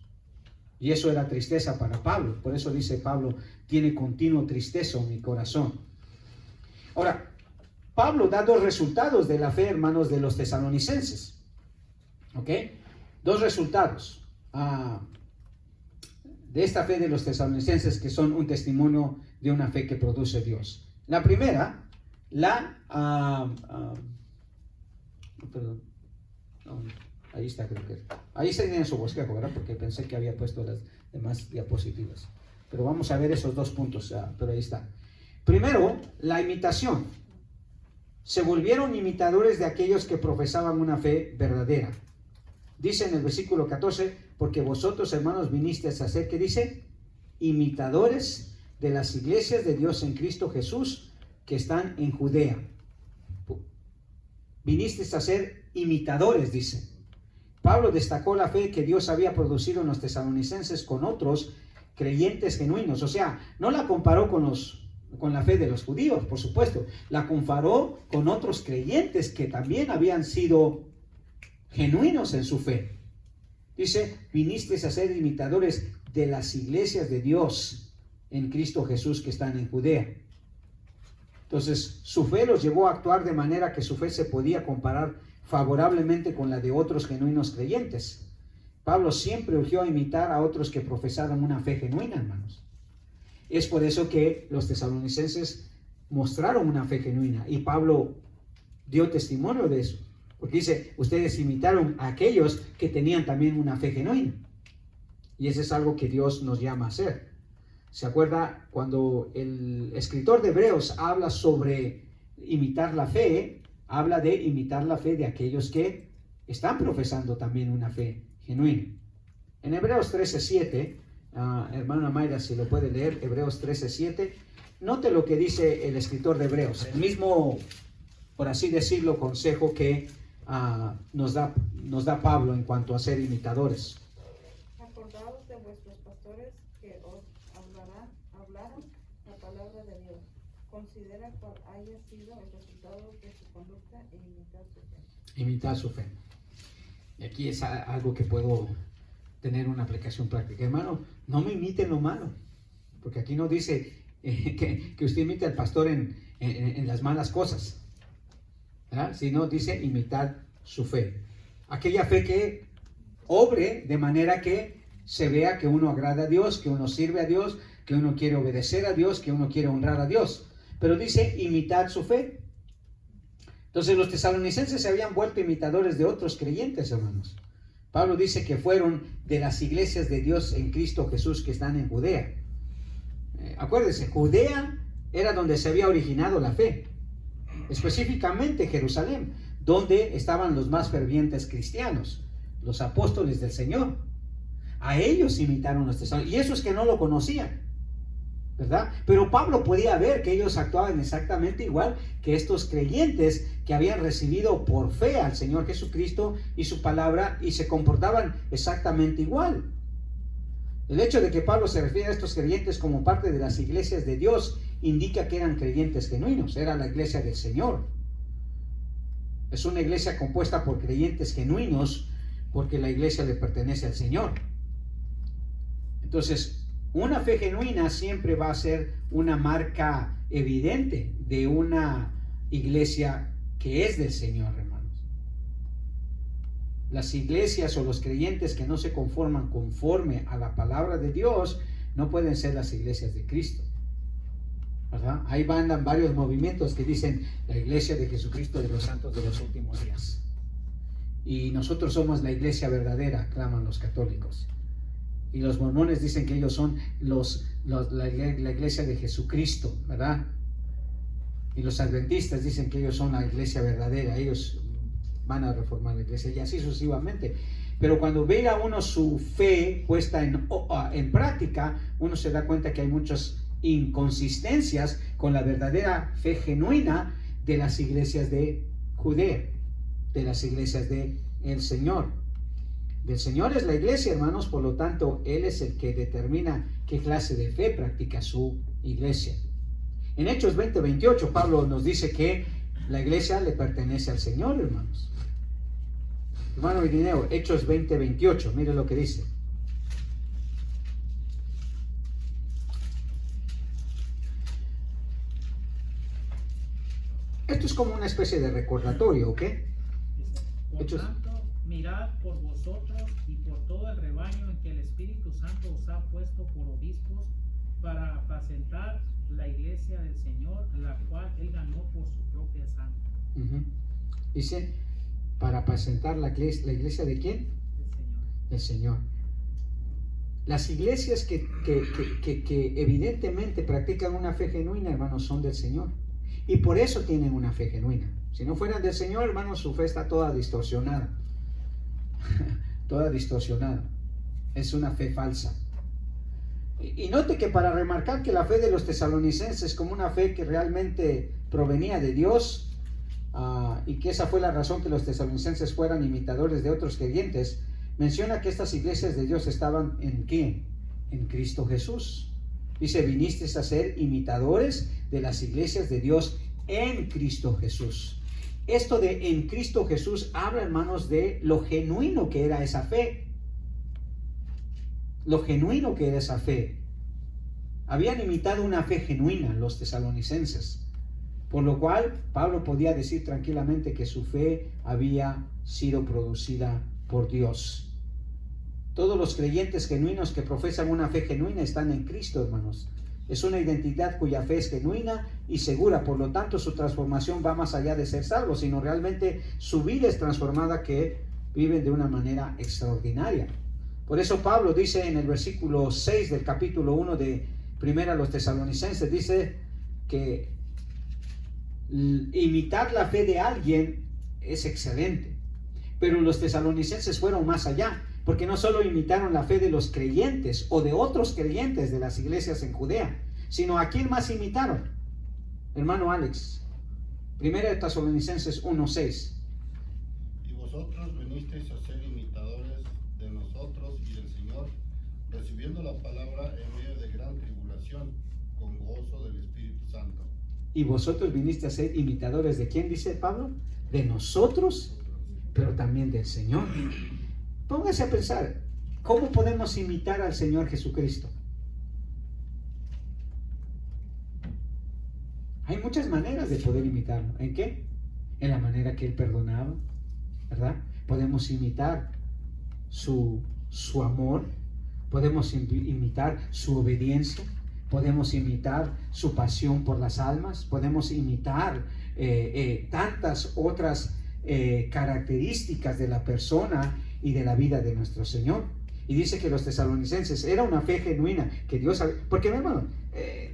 Y eso era tristeza para Pablo. Por eso dice Pablo, tiene continuo tristeza en mi corazón. Ahora, Pablo da 2 resultados de la fe, hermanos, de los tesalonicenses. ¿Ok? 2 resultados de esta fe de los tesalonicenses que son un testimonio de una fe que produce Dios. La primera, ahí está, creo que ahí está en su bosquejo, ¿verdad? Porque pensé que había puesto las demás diapositivas. Pero vamos a ver esos 2 puntos, pero ahí está. Primero, la imitación. Se volvieron imitadores de aquellos que profesaban una fe verdadera. Dice en el versículo 14, porque vosotros, hermanos, vinisteis a ser, ¿qué dice? Imitadores de las iglesias de Dios en Cristo Jesús que están en Judea. Vinisteis a ser imitadores, dice. Pablo destacó la fe que Dios había producido en los tesalonicenses con otros creyentes genuinos. O sea, no la comparó con la fe de los judíos, por supuesto. La comparó con otros creyentes que también habían sido genuinos en su fe. Dice, vinisteis a ser imitadores de las iglesias de Dios en Cristo Jesús que están en Judea. Entonces, su fe los llevó a actuar de manera que su fe se podía comparar favorablemente con la de otros genuinos creyentes. Pablo siempre urgió a imitar a otros que profesaran una fe genuina, hermanos. Es por eso que los tesalonicenses mostraron una fe genuina y Pablo dio testimonio de eso. Porque dice, ustedes imitaron a aquellos que tenían también una fe genuina. Y eso es algo que Dios nos llama a hacer. ¿Se acuerda cuando el escritor de Hebreos habla sobre imitar la fe? Habla de imitar la fe de aquellos que están profesando también una fe genuina. En Hebreos 13:7, hermana Mayra, si lo puede leer, Hebreos 13:7, note lo que dice el escritor de Hebreos, el mismo, por así decirlo, consejo que nos da Pablo en cuanto a ser imitadores. Acordaos de vuestros pastores que os hablaron la palabra de Dios. Considera cuál haya sido el resultado de su conducta e imitar su fe. Imitar su fe. Y aquí es algo que puedo tener una aplicación práctica. Hermano, no me imiten lo malo, porque aquí no dice que usted imite al pastor en las malas cosas, ¿verdad? Sino dice imitar su fe. Aquella fe que obre de manera que se vea que uno agrada a Dios, que uno sirve a Dios, que uno quiere obedecer a Dios, que uno quiere honrar a Dios. Pero dice imitar su fe. Entonces los tesalonicenses se habían vuelto imitadores de otros creyentes, hermanos. Pablo dice que fueron de las iglesias de Dios en Cristo Jesús que están en Judea. Acuérdense, Judea era donde se había originado la fe. Específicamente Jerusalén, donde estaban los más fervientes cristianos, los apóstoles del Señor. A ellos imitaron los tesalonicenses. Y eso es que no lo conocían, ¿verdad? Pero Pablo podía ver que ellos actuaban exactamente igual que estos creyentes que habían recibido por fe al Señor Jesucristo y su palabra y se comportaban exactamente igual. El hecho de que Pablo se refiere a estos creyentes como parte de las iglesias de Dios indica que eran creyentes genuinos, era la iglesia del Señor. Es una iglesia compuesta por creyentes genuinos porque la iglesia le pertenece al Señor. Entonces, una fe genuina siempre va a ser una marca evidente de una iglesia que es del Señor, hermanos. Las iglesias o los creyentes que no se conforman conforme a la palabra de Dios no pueden ser las iglesias de Cristo, ¿verdad? Ahí andan varios movimientos que dicen la iglesia de Jesucristo de los santos de los últimos días. Y nosotros somos la iglesia verdadera, claman los católicos. Y los mormones dicen que ellos son la iglesia de Jesucristo, ¿verdad? Y los adventistas dicen que ellos son la iglesia verdadera, ellos van a reformar la iglesia y así sucesivamente. Pero cuando vea uno su fe puesta en práctica, uno se da cuenta que hay muchas inconsistencias con la verdadera fe genuina de las iglesias de Judea, de las iglesias del Señor. Del Señor es la iglesia, hermanos, por lo tanto, Él es el que determina qué clase de fe practica su iglesia. En Hechos 20:28, Pablo nos dice que la iglesia le pertenece al Señor, hermanos. Hermano Irineo, Hechos 20:28, mire lo que dice. Esto es como una especie de recordatorio, ¿ok? Dice, por Hechos. tanto, mirad por vosotros y por todo el rebaño en que el Espíritu Santo os ha puesto por obispos para apacentar la iglesia del Señor, la cual Él ganó por su propia sangre. Dice, para apacentar la iglesia ¿de quién? Del Señor. Del Señor. Las iglesias que evidentemente practican una fe genuina, hermanos, son del Señor. Y por eso tienen una fe genuina. Si no fueran del Señor, hermanos, su fe está toda distorsionada. toda distorsionada. Es una fe falsa. Y note que para remarcar que la fe de los tesalonicenses como una fe que realmente provenía de Dios, y que esa fue la razón que los tesalonicenses fueran imitadores de otros creyentes, menciona que estas iglesias de Dios estaban ¿en qué? En Cristo Jesús. Dice, vinisteis a ser imitadores de las iglesias de Dios en Cristo Jesús. Esto de en Cristo Jesús habla, hermanos, de lo genuino que era esa fe. Lo genuino que era esa fe. Habían imitado una fe genuina los tesalonicenses, por lo cual Pablo podía decir tranquilamente que su fe había sido producida por Dios. Todos los creyentes genuinos que profesan una fe genuina están en Cristo, hermanos. Es una identidad cuya fe es genuina y segura, por lo tanto su transformación va más allá de ser salvos, sino realmente su vida es transformada, que viven de una manera extraordinaria. Por eso Pablo dice en el versículo 6 del capítulo 1 de Primera a los Tesalonicenses, dice que imitar la fe de alguien es excelente, pero los tesalonicenses fueron más allá, porque no solo imitaron la fe de los creyentes o de otros creyentes de las iglesias en Judea, sino ¿a quién más imitaron? Hermano Alex, Primera de Tesalonicenses 1:6. Y vosotros vinisteis a ser imitadores de nosotros y del Señor, recibiendo la palabra en medio de gran tribulación, con gozo del Espíritu Santo. Y vosotros viniste a ser imitadores ¿de quién, dice Pablo? De nosotros, pero también del Señor. Póngase a pensar, ¿cómo podemos imitar al Señor Jesucristo? Hay muchas maneras de poder imitarlo. ¿En qué? En la manera que Él perdonaba, ¿verdad? Podemos imitar su amor, podemos imitar su obediencia, podemos imitar su pasión por las almas, podemos imitar tantas otras características de la persona y de la vida de nuestro Señor. Y dice que los tesalonicenses era una fe genuina que Dios, porque hermano,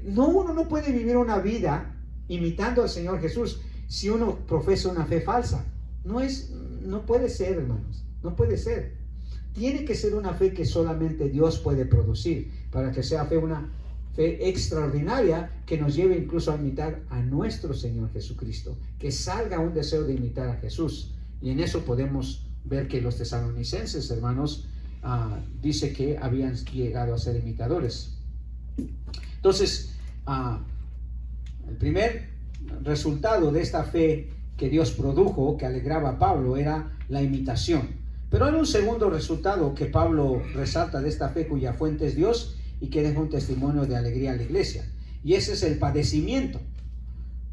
uno no puede vivir una vida imitando al Señor Jesús si uno profesa una fe falsa. No puede ser, hermanos, no puede ser. Tiene que ser una fe que solamente Dios puede producir, para que sea una fe extraordinaria que nos lleve incluso a imitar a nuestro Señor Jesucristo, que salga un deseo de imitar a Jesús. Y en eso podemos ver que los tesalonicenses, hermanos, dice que habían llegado a ser imitadores. Entonces, el primer resultado de esta fe que Dios produjo, que alegraba a Pablo, era la imitación. Pero hay un segundo resultado que Pablo resalta de esta fe cuya fuente es Dios y que deja un testimonio de alegría a la iglesia. Y ese es el padecimiento.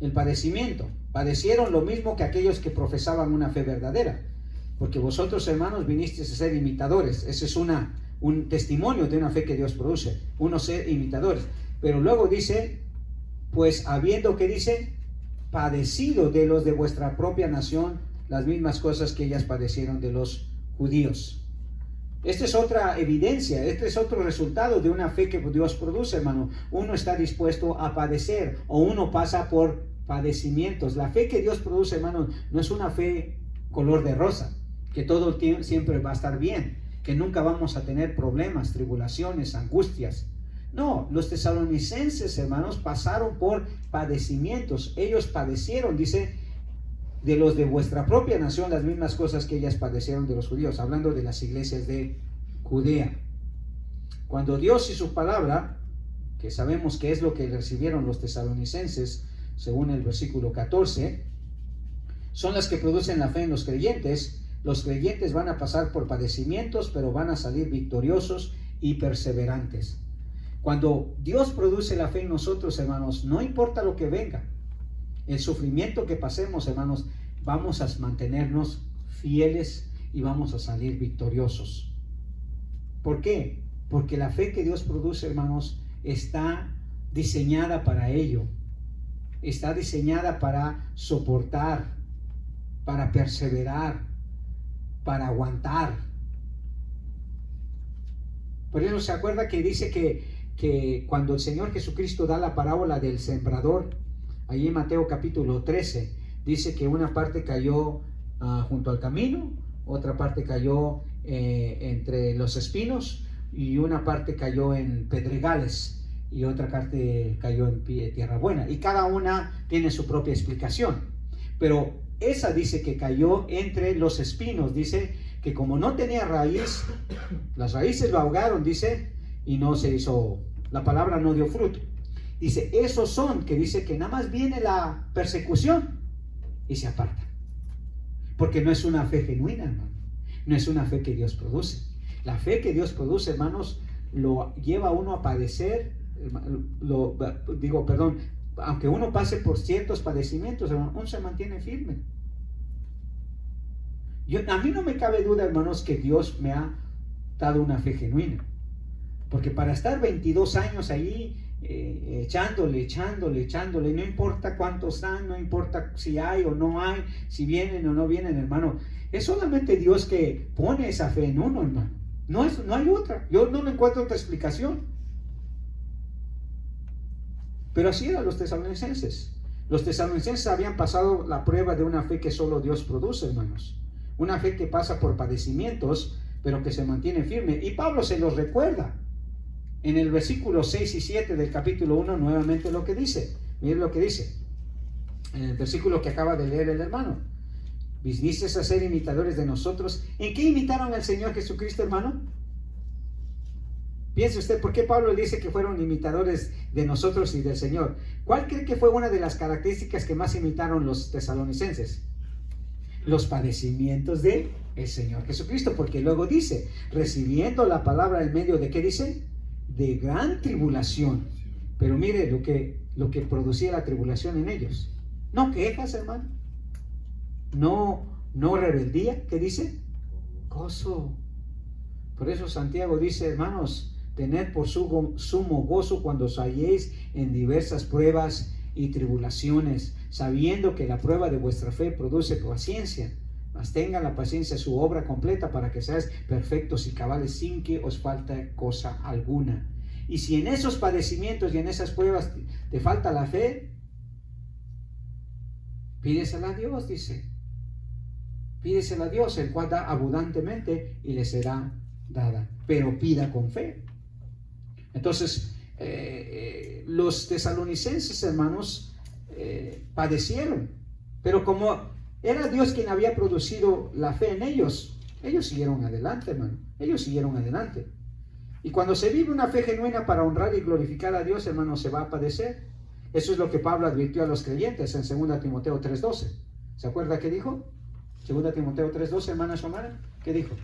El padecimiento. Padecieron lo mismo que aquellos que profesaban una fe verdadera. Porque vosotros, hermanos, vinisteis a ser imitadores. Ese es un testimonio de una fe que Dios produce. Uno ser imitadores. Pero luego dice, pues habiendo, que dice, padecido de los de vuestra propia nación las mismas cosas que ellas padecieron de los judíos. Esta es otra evidencia, este es otro resultado de una fe que Dios produce, hermano. Uno está dispuesto a padecer, o uno pasa por padecimientos. La fe que Dios produce, hermano, no es una fe color de rosa, que todo el tiempo siempre va a estar bien, que nunca vamos a tener problemas, tribulaciones, angustias. No, los tesalonicenses, hermanos, pasaron por padecimientos. Ellos padecieron, dice, de los de vuestra propia nación las mismas cosas que ellas padecieron de los judíos, hablando de las iglesias de Judea. Cuando Dios y su palabra, que sabemos que es lo que recibieron los tesalonicenses, según el versículo 14, son las que producen la fe en los creyentes van a pasar por padecimientos, pero van a salir victoriosos y perseverantes. Cuando Dios produce la fe en nosotros, hermanos, no importa lo que venga, el sufrimiento que pasemos, hermanos, vamos a mantenernos fieles y vamos a salir victoriosos. ¿Por qué? Porque la fe que Dios produce, hermanos, está diseñada para ello. Está diseñada para soportar, para perseverar, para aguantar. Por eso se acuerda que dice que cuando el Señor Jesucristo da la parábola del sembrador, ahí en Mateo capítulo 13, dice que una parte cayó junto al camino, otra parte cayó entre los espinos, y una parte cayó en pedregales, y otra parte cayó en tierra buena. Y cada una tiene su propia explicación. Pero esa dice que cayó entre los espinos. Dice que como no tenía raíz, las raíces lo ahogaron, dice, y no se hizo, la palabra no dio fruto. Dice, esos son, que dice que nada más viene la persecución y se apartan. Porque no es una fe genuina, hermano. No es una fe que Dios produce. La fe que Dios produce, hermanos, lo lleva a uno a padecer, aunque uno pase por ciertos padecimientos, hermano, uno se mantiene firme. A mí no me cabe duda, hermanos, que Dios me ha dado una fe genuina. Porque para estar 22 años ahí, echándole, no importa cuántos están, no importa si hay o no hay, si vienen o no vienen, hermano, es solamente Dios que pone esa fe en uno, hermano. No hay otra. Yo no le encuentro otra explicación. Pero así eran los tesalonicenses. Los tesalonicenses habían pasado la prueba de una fe que solo Dios produce, hermanos. Una fe que pasa por padecimientos, pero que se mantiene firme. Y Pablo se los recuerda. En el versículo 6 y 7 del capítulo 1, nuevamente lo que dice. Miren lo que dice. En el versículo que acaba de leer el hermano. ¿Vinisteis a ser imitadores de nosotros? ¿En qué imitaron al Señor Jesucristo, hermano? Piense usted, ¿por qué Pablo dice que fueron imitadores de nosotros y del Señor? ¿Cuál cree que fue una de las características que más imitaron los tesalonicenses? Los padecimientos de el Señor Jesucristo, porque luego dice, recibiendo la palabra en medio de, ¿qué dice? De gran tribulación. Pero mire lo que producía la tribulación en ellos. No quejas, hermano. No rebeldía. ¿Qué dice? Gozo. Por eso Santiago dice, hermanos, tened por sumo gozo cuando os halléis en diversas pruebas y tribulaciones, sabiendo que la prueba de vuestra fe produce paciencia. Mas tenga la paciencia su obra completa, para que seáis perfectos y cabales, sin que os falte cosa alguna. Y si en esos padecimientos y en esas pruebas te falta la fe, pídesela a Dios, dice. Pídesela a Dios, el cual da abundantemente y le será dada. Pero pida con fe. Entonces, los tesalonicenses, hermanos, padecieron. Pero como era Dios quien había producido la fe en ellos, ellos siguieron adelante, hermano. Ellos siguieron adelante. Y cuando se vive una fe genuina para honrar y glorificar a Dios, hermano, se va a padecer. Eso es lo que Pablo advirtió a los creyentes en 2 Timoteo 3:12. ¿Se acuerda qué dijo? 2 Timoteo 3:12, hermana Xomara. ¿Qué dijo?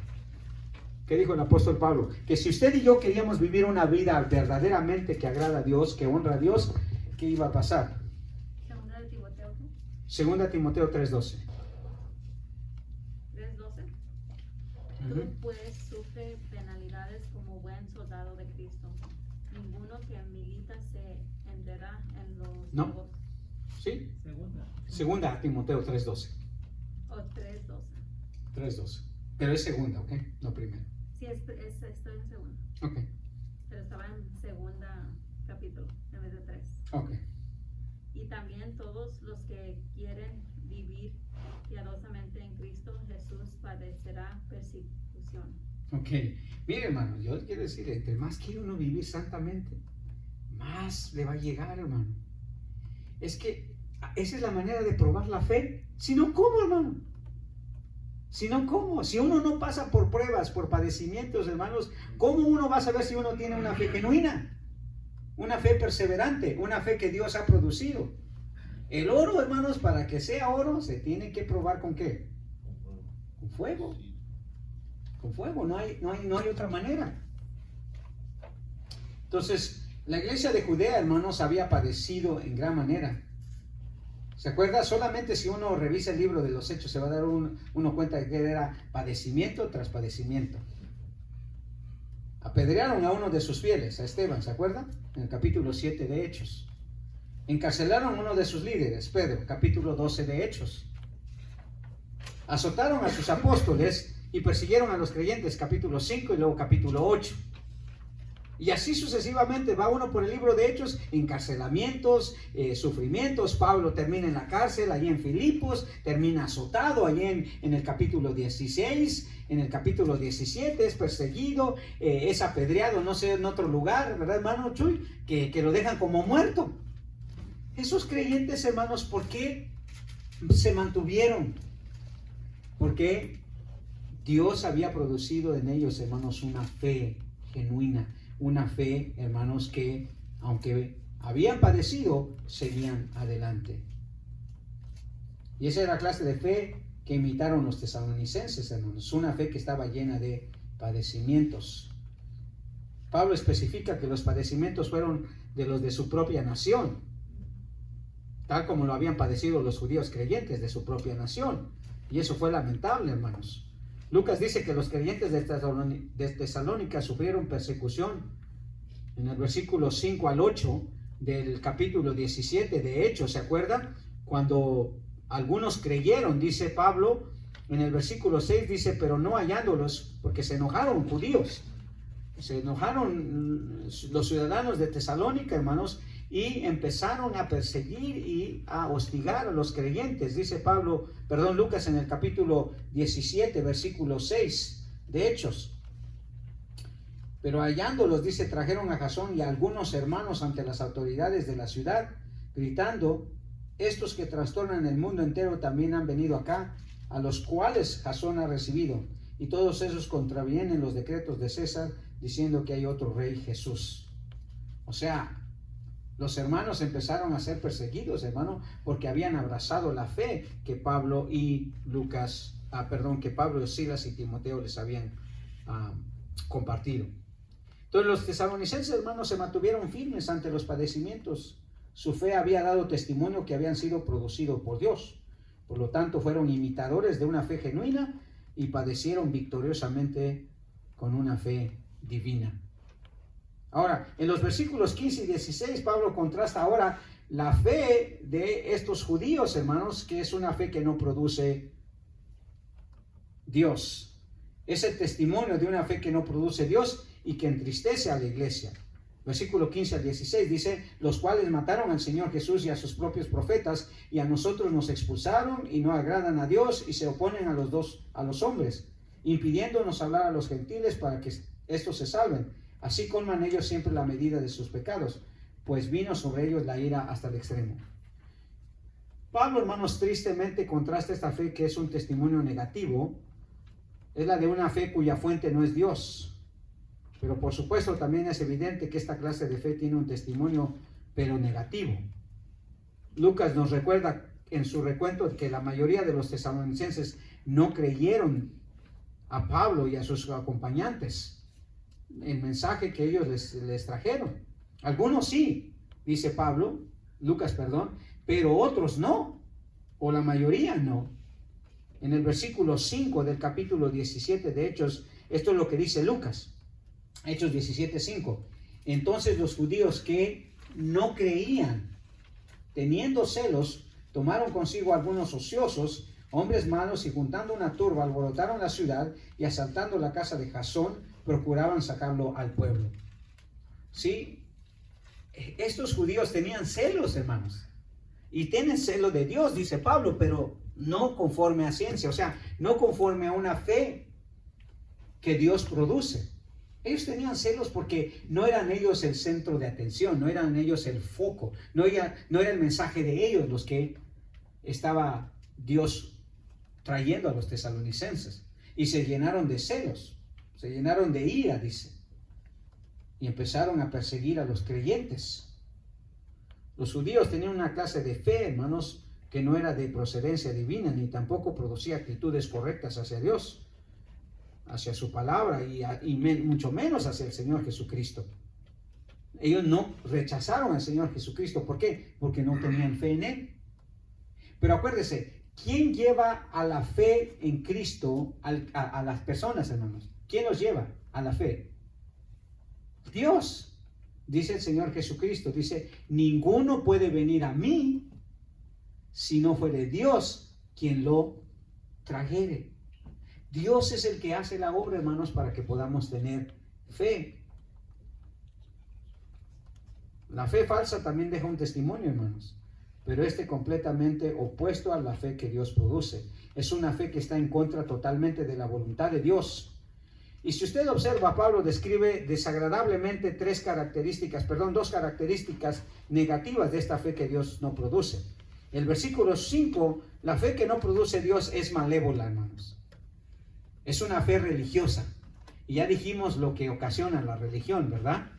¿Qué dijo el apóstol Pablo? Que si usted y yo queríamos vivir una vida verdaderamente que agrada a Dios, que honra a Dios, ¿qué iba a pasar? 2 Timoteo 3:12. 3:12. Tú pues sufre penalidades como buen soldado de Cristo. Ninguno que milita se enreda en los ¿No? negocios. ¿Sí? Segunda. Timoteo 3:12. O 3:12. 3:12. Pero es segunda, ¿ok? No primero. Sí, estoy en segunda. Ok. Pero estaba en segunda capítulo en vez de 3. Ok. Y también todos los que quieren vivir piadosamente en Cristo Jesús padecerá persecución. Ok. Mire, hermano, yo quiero decir, entre más quiere uno vivir santamente, más le va a llegar, hermano. Es que esa es la manera de probar la fe. Si no, ¿cómo, hermano? Si no, ¿cómo? Si uno no pasa por pruebas, por padecimientos, hermanos, ¿cómo uno va a saber si uno tiene una fe genuina? Una fe perseverante, una fe que Dios ha producido. El oro, hermanos, para que sea oro, se tiene que probar ¿con qué? Con fuego. Con fuego, no hay otra manera. Entonces, la iglesia de Judea, hermanos, había padecido en gran manera. ¿Se acuerda? Solamente si uno revisa el libro de los Hechos, se va a dar uno cuenta de que era padecimiento tras padecimiento. Apedrearon a uno de sus fieles, a Esteban, ¿se acuerda? En el capítulo 7 de Hechos. Encarcelaron a uno de sus líderes, Pedro, capítulo 12 de Hechos. Azotaron a sus apóstoles y persiguieron a los creyentes, capítulo 5 y luego capítulo 8. Y así sucesivamente va uno por el libro de Hechos, encarcelamientos, sufrimientos. Pablo termina en la cárcel, allí en Filipos, termina azotado, allí en el capítulo 16, en el capítulo 17 es perseguido, es apedreado, no sé, en otro lugar, ¿verdad, hermano Chuy? Que lo dejan como muerto. Esos creyentes, hermanos, ¿por qué se mantuvieron? Porque Dios había producido en ellos, hermanos, una fe genuina. Una fe, hermanos, que aunque habían padecido, seguían adelante. Y esa era la clase de fe que imitaron los tesalonicenses, hermanos. Una fe que estaba llena de padecimientos. Pablo especifica que los padecimientos fueron de los de su propia nación, tal como lo habían padecido los judíos creyentes de su propia nación. Y eso fue lamentable, hermanos. Lucas dice que los creyentes de Tesalónica sufrieron persecución. En el versículo 5 al 8 del capítulo 17 de Hechos, ¿se acuerdan? Cuando algunos creyeron, dice Pablo, en el versículo 6 dice, pero no hallándolos, porque se enojaron judíos. Se enojaron los ciudadanos de Tesalónica, hermanos, y empezaron a perseguir y a hostigar a los creyentes. Dice Lucas en el capítulo 17, versículo 6 de Hechos. Pero hallándolos, dice, trajeron a Jasón y a algunos hermanos ante las autoridades de la ciudad, gritando, estos que trastornan el mundo entero también han venido acá, a los cuales Jasón ha recibido. Y todos esos contravienen los decretos de César, diciendo que hay otro rey, Jesús. O sea, los hermanos empezaron a ser perseguidos, hermano, porque habían abrazado la fe que Pablo y Silas y Timoteo les habían compartido. Entonces los tesalonicenses, hermanos, se mantuvieron firmes ante los padecimientos. Su fe había dado testimonio que habían sido producidos por Dios. Por lo tanto, fueron imitadores de una fe genuina y padecieron victoriosamente con una fe divina. Ahora, en los versículos 15 y 16, Pablo contrasta ahora la fe de estos judíos, hermanos, que es una fe que no produce Dios. Es el testimonio de una fe que no produce Dios y que entristece a la iglesia. Versículo 15 al 16 dice, los cuales mataron al Señor Jesús y a sus propios profetas, y a nosotros nos expulsaron y no agradan a Dios y se oponen a los hombres, impidiéndonos hablar a los gentiles para que estos se salven. Así colman ellos siempre la medida de sus pecados, pues vino sobre ellos la ira hasta el extremo. Pablo, hermanos, tristemente contrasta esta fe que es un testimonio negativo, es la de una fe cuya fuente no es Dios. Pero por supuesto también es evidente que esta clase de fe tiene un testimonio, pero negativo. Lucas nos recuerda en su recuento que la mayoría de los tesalonicenses no creyeron a Pablo y a sus acompañantes el mensaje que ellos les trajeron. Algunos sí, dice Lucas, pero otros no, o la mayoría no. En el versículo 5 del capítulo 17 de Hechos, esto es lo que dice Lucas, Hechos 17:5. Entonces los judíos que no creían, teniendo celos, tomaron consigo algunos ociosos, hombres malos, y juntando una turba, alborotaron la ciudad y asaltando la casa de Jasón, procuraban sacarlo al pueblo. ¿Sí? Estos judíos tenían celos, hermanos, y tienen celo de Dios, dice Pablo, pero no conforme a ciencia, o sea, no conforme a una fe que Dios produce. Ellos tenían celos porque no eran ellos el centro de atención, no eran ellos el foco, no era el mensaje de ellos los que estaba Dios trayendo a los tesalonicenses, y se llenaron de celos, se llenaron de ira, dice, y empezaron a perseguir a los creyentes. Los judíos tenían una clase de fe, hermanos, que no era de procedencia divina, ni tampoco producía actitudes correctas hacia Dios, hacia su palabra, y mucho menos hacia el Señor Jesucristo. Ellos no rechazaron al Señor Jesucristo. ¿Por qué? Porque no tenían fe en Él. Pero acuérdese, ¿quién lleva a la fe en Cristo a las personas, hermanos? ¿Quién los lleva a la fe? Dios. Dice el Señor Jesucristo, dice, ninguno puede venir a mí si no fuere Dios quien lo trajere. Dios es el que hace la obra, hermanos, para que podamos tener fe. La fe falsa también deja un testimonio, hermanos, pero completamente opuesto a la fe que Dios produce. Es una fe que está en contra totalmente de la voluntad de Dios. Y si usted observa, Pablo describe desagradablemente dos características negativas de esta fe que Dios no produce. El versículo 5, la fe que no produce Dios es malévola, hermanos. Es una fe religiosa. Y ya dijimos lo que ocasiona la religión, ¿verdad?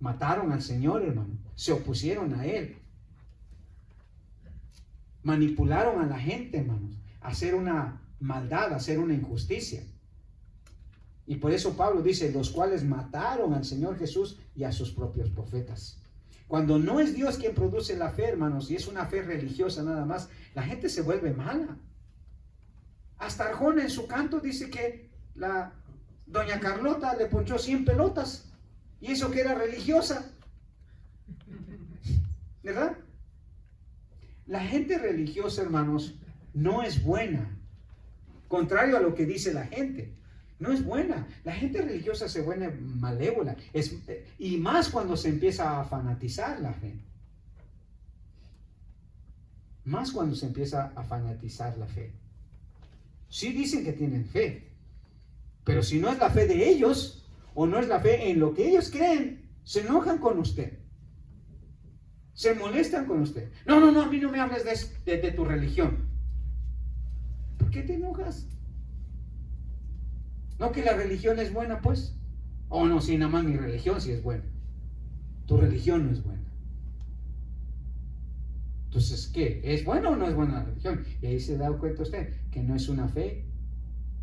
Mataron al Señor, hermano. Se opusieron a Él. Manipularon a la gente, hermanos, a hacer una maldad, a hacer una injusticia. Y por eso Pablo dice, los cuales mataron al Señor Jesús y a sus propios profetas. Cuando no es Dios quien produce la fe, hermanos, y es una fe religiosa nada más, la gente se vuelve mala. Hasta Arjona en su canto dice que la doña Carlota le ponchó 100 pelotas, y eso que era religiosa, ¿verdad? La gente religiosa, hermanos, no es buena. Contrario a lo que dice la gente, no es buena. La gente religiosa se vuelve malévola. Y más cuando se empieza a fanatizar la fe. Más cuando se empieza a fanatizar la fe. Sí dicen que tienen fe, pero si no es la fe de ellos, o no es la fe en lo que ellos creen, se enojan con usted. Se molestan con usted. No, a mí no me hables de tu religión. ¿Por qué te enojas? ¿No que la religión es buena, pues? Oh, no, si nada más mi religión sí es buena. Tu religión no es buena. Entonces, ¿qué? ¿Es buena o no es buena la religión? Y ahí se da cuenta usted que no es una fe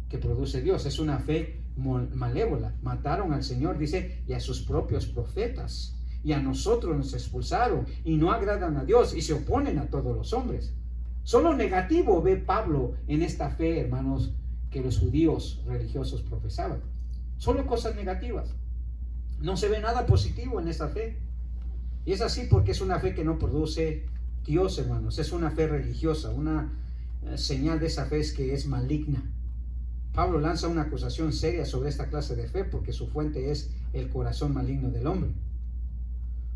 que produce Dios, es una fe malévola. Mataron al Señor, dice, y a sus propios profetas. Y a nosotros nos expulsaron y no agradan a Dios y se oponen a todos los hombres. Solo negativo ve Pablo en esta fe, hermanos, que los judíos religiosos profesaban. Solo cosas negativas. No se ve nada positivo en esa fe. Y es así porque es una fe que no produce Dios, hermanos. Es una fe religiosa. Una señal de esa fe es que es maligna. Pablo lanza una acusación seria sobre esta clase de fe porque su fuente es el corazón maligno del hombre.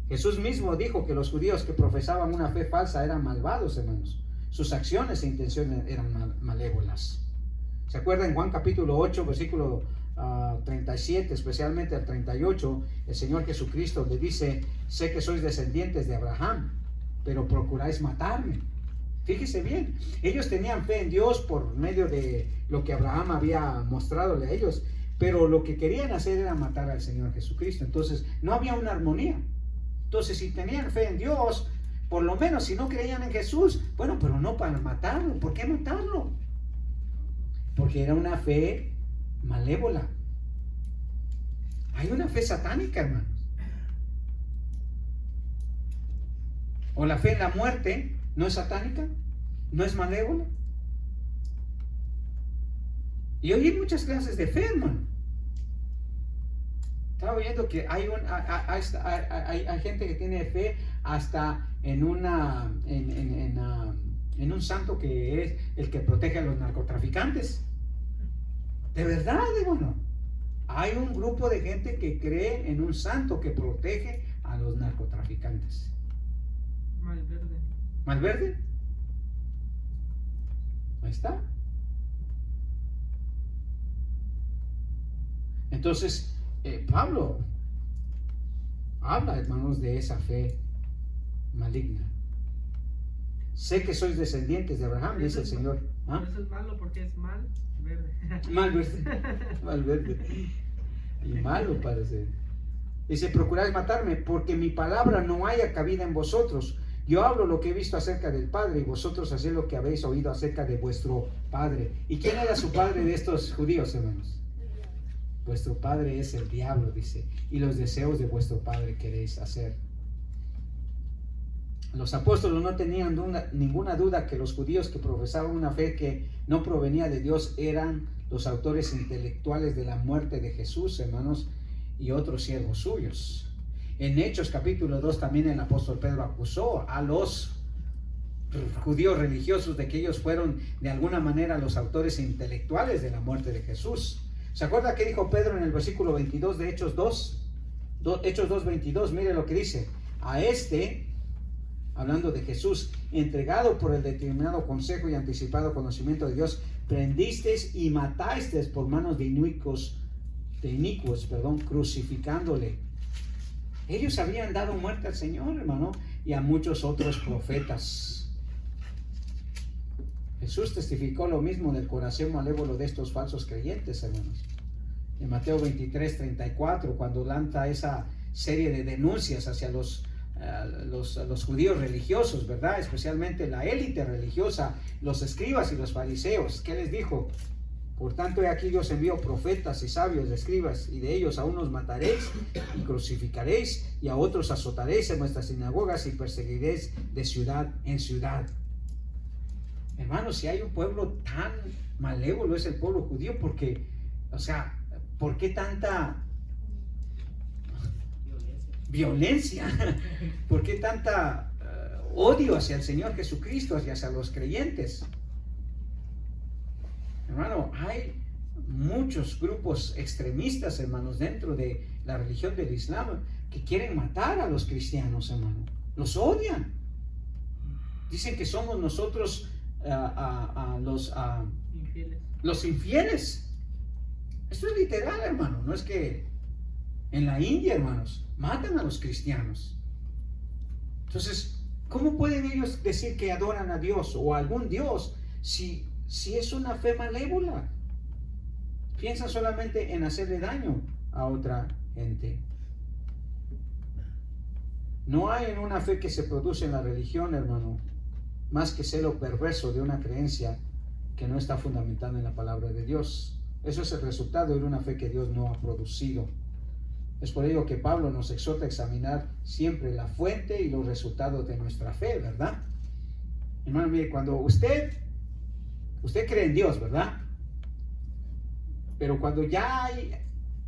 Jesús mismo dijo que los judíos que profesaban una fe falsa eran malvados, hermanos. Sus acciones e intenciones eran malévolas. ¿Se acuerdan en Juan capítulo 8, versículo 37, especialmente al 38? El Señor Jesucristo le dice, sé que sois descendientes de Abraham, pero procuráis matarme. Fíjese bien, ellos tenían fe en Dios por medio de lo que Abraham había mostrado a ellos, pero lo que querían hacer era matar al Señor Jesucristo. Entonces no había una armonía. Entonces si tenían fe en Dios, por lo menos si no creían en Jesús, bueno, pero no para matarlo. ¿Por qué matarlo? Porque era una fe malévola. Hay una fe satánica, hermanos. O la fe en la muerte no es satánica, no es malévola. Y hoy hay muchas clases de fe, hermano. Estaba oyendo que hay gente que tiene fe hasta en un santo que es el que protege a los narcotraficantes. De verdad, hermano. Hay un grupo de gente que cree en un santo que protege a los narcotraficantes. Malverde. ¿Malverde? Ahí está. Entonces, Pablo habla, hermanos, de esa fe maligna. Sé que sois descendientes de Abraham, dice el Señor. ¿Ah? Eso es malo porque es mal verde. Mal verde. Y malo parece. Dice, procuráis matarme porque mi palabra no haya cabida en vosotros. Yo hablo lo que he visto acerca del Padre y vosotros hacéis lo que habéis oído acerca de vuestro Padre. ¿Y quién era su padre de estos judíos, hermanos? Vuestro padre es el diablo, dice, y los deseos de vuestro padre queréis hacer. Los apóstoles no tenían ninguna duda que los judíos que profesaban una fe que no provenía de Dios eran los autores intelectuales de la muerte de Jesús, hermanos, y otros siervos suyos. En Hechos capítulo 2 también el apóstol Pedro acusó a los judíos religiosos de que ellos fueron de alguna manera los autores intelectuales de la muerte de Jesús. ¿Se acuerda qué dijo Pedro en el versículo 22 de Hechos 2? Hechos 2:22, mire lo que dice. A este, hablando de Jesús, entregado por el determinado consejo y anticipado conocimiento de Dios, prendisteis y matasteis por manos de inicuos, crucificándole. Ellos habían dado muerte al Señor, hermano, y a muchos otros profetas. Jesús testificó lo mismo del corazón malévolo de estos falsos creyentes, hermanos. En Mateo 23:34, cuando lanza esa serie de denuncias hacia los judíos religiosos, ¿verdad? Especialmente la élite religiosa, los escribas y los fariseos. ¿Qué les dijo? Por tanto, he aquí yo os envío profetas y sabios, escribas, y de ellos a unos mataréis y crucificaréis, y a otros azotaréis en vuestras sinagogas y perseguiréis de ciudad en ciudad. Hermanos, si hay un pueblo tan malévolo es el pueblo judío, porque, o sea, ¿por qué tanta violencia? ¿Por qué tanta odio hacia el Señor Jesucristo y hacia los creyentes? Hermano, hay muchos grupos extremistas, hermanos, dentro de la religión del Islam que quieren matar a los cristianos, hermano. Los odian. Dicen que somos nosotros los infieles. Esto es literal, hermano. No es que en la India, hermanos, matan a los cristianos. Entonces, ¿cómo pueden ellos decir que adoran a Dios o a algún Dios si es una fe malévola? Piensan solamente en hacerle daño a otra gente. No hay en una fe que se produce en la religión, hermano, más que celo perverso de una creencia que no está fundamentada en la palabra de Dios. Eso es el resultado de una fe que Dios no ha producido. Es por ello que Pablo nos exhorta a examinar siempre la fuente y los resultados de nuestra fe, ¿verdad? Hermano, mire, cuando usted cree en Dios, ¿verdad? Pero cuando ya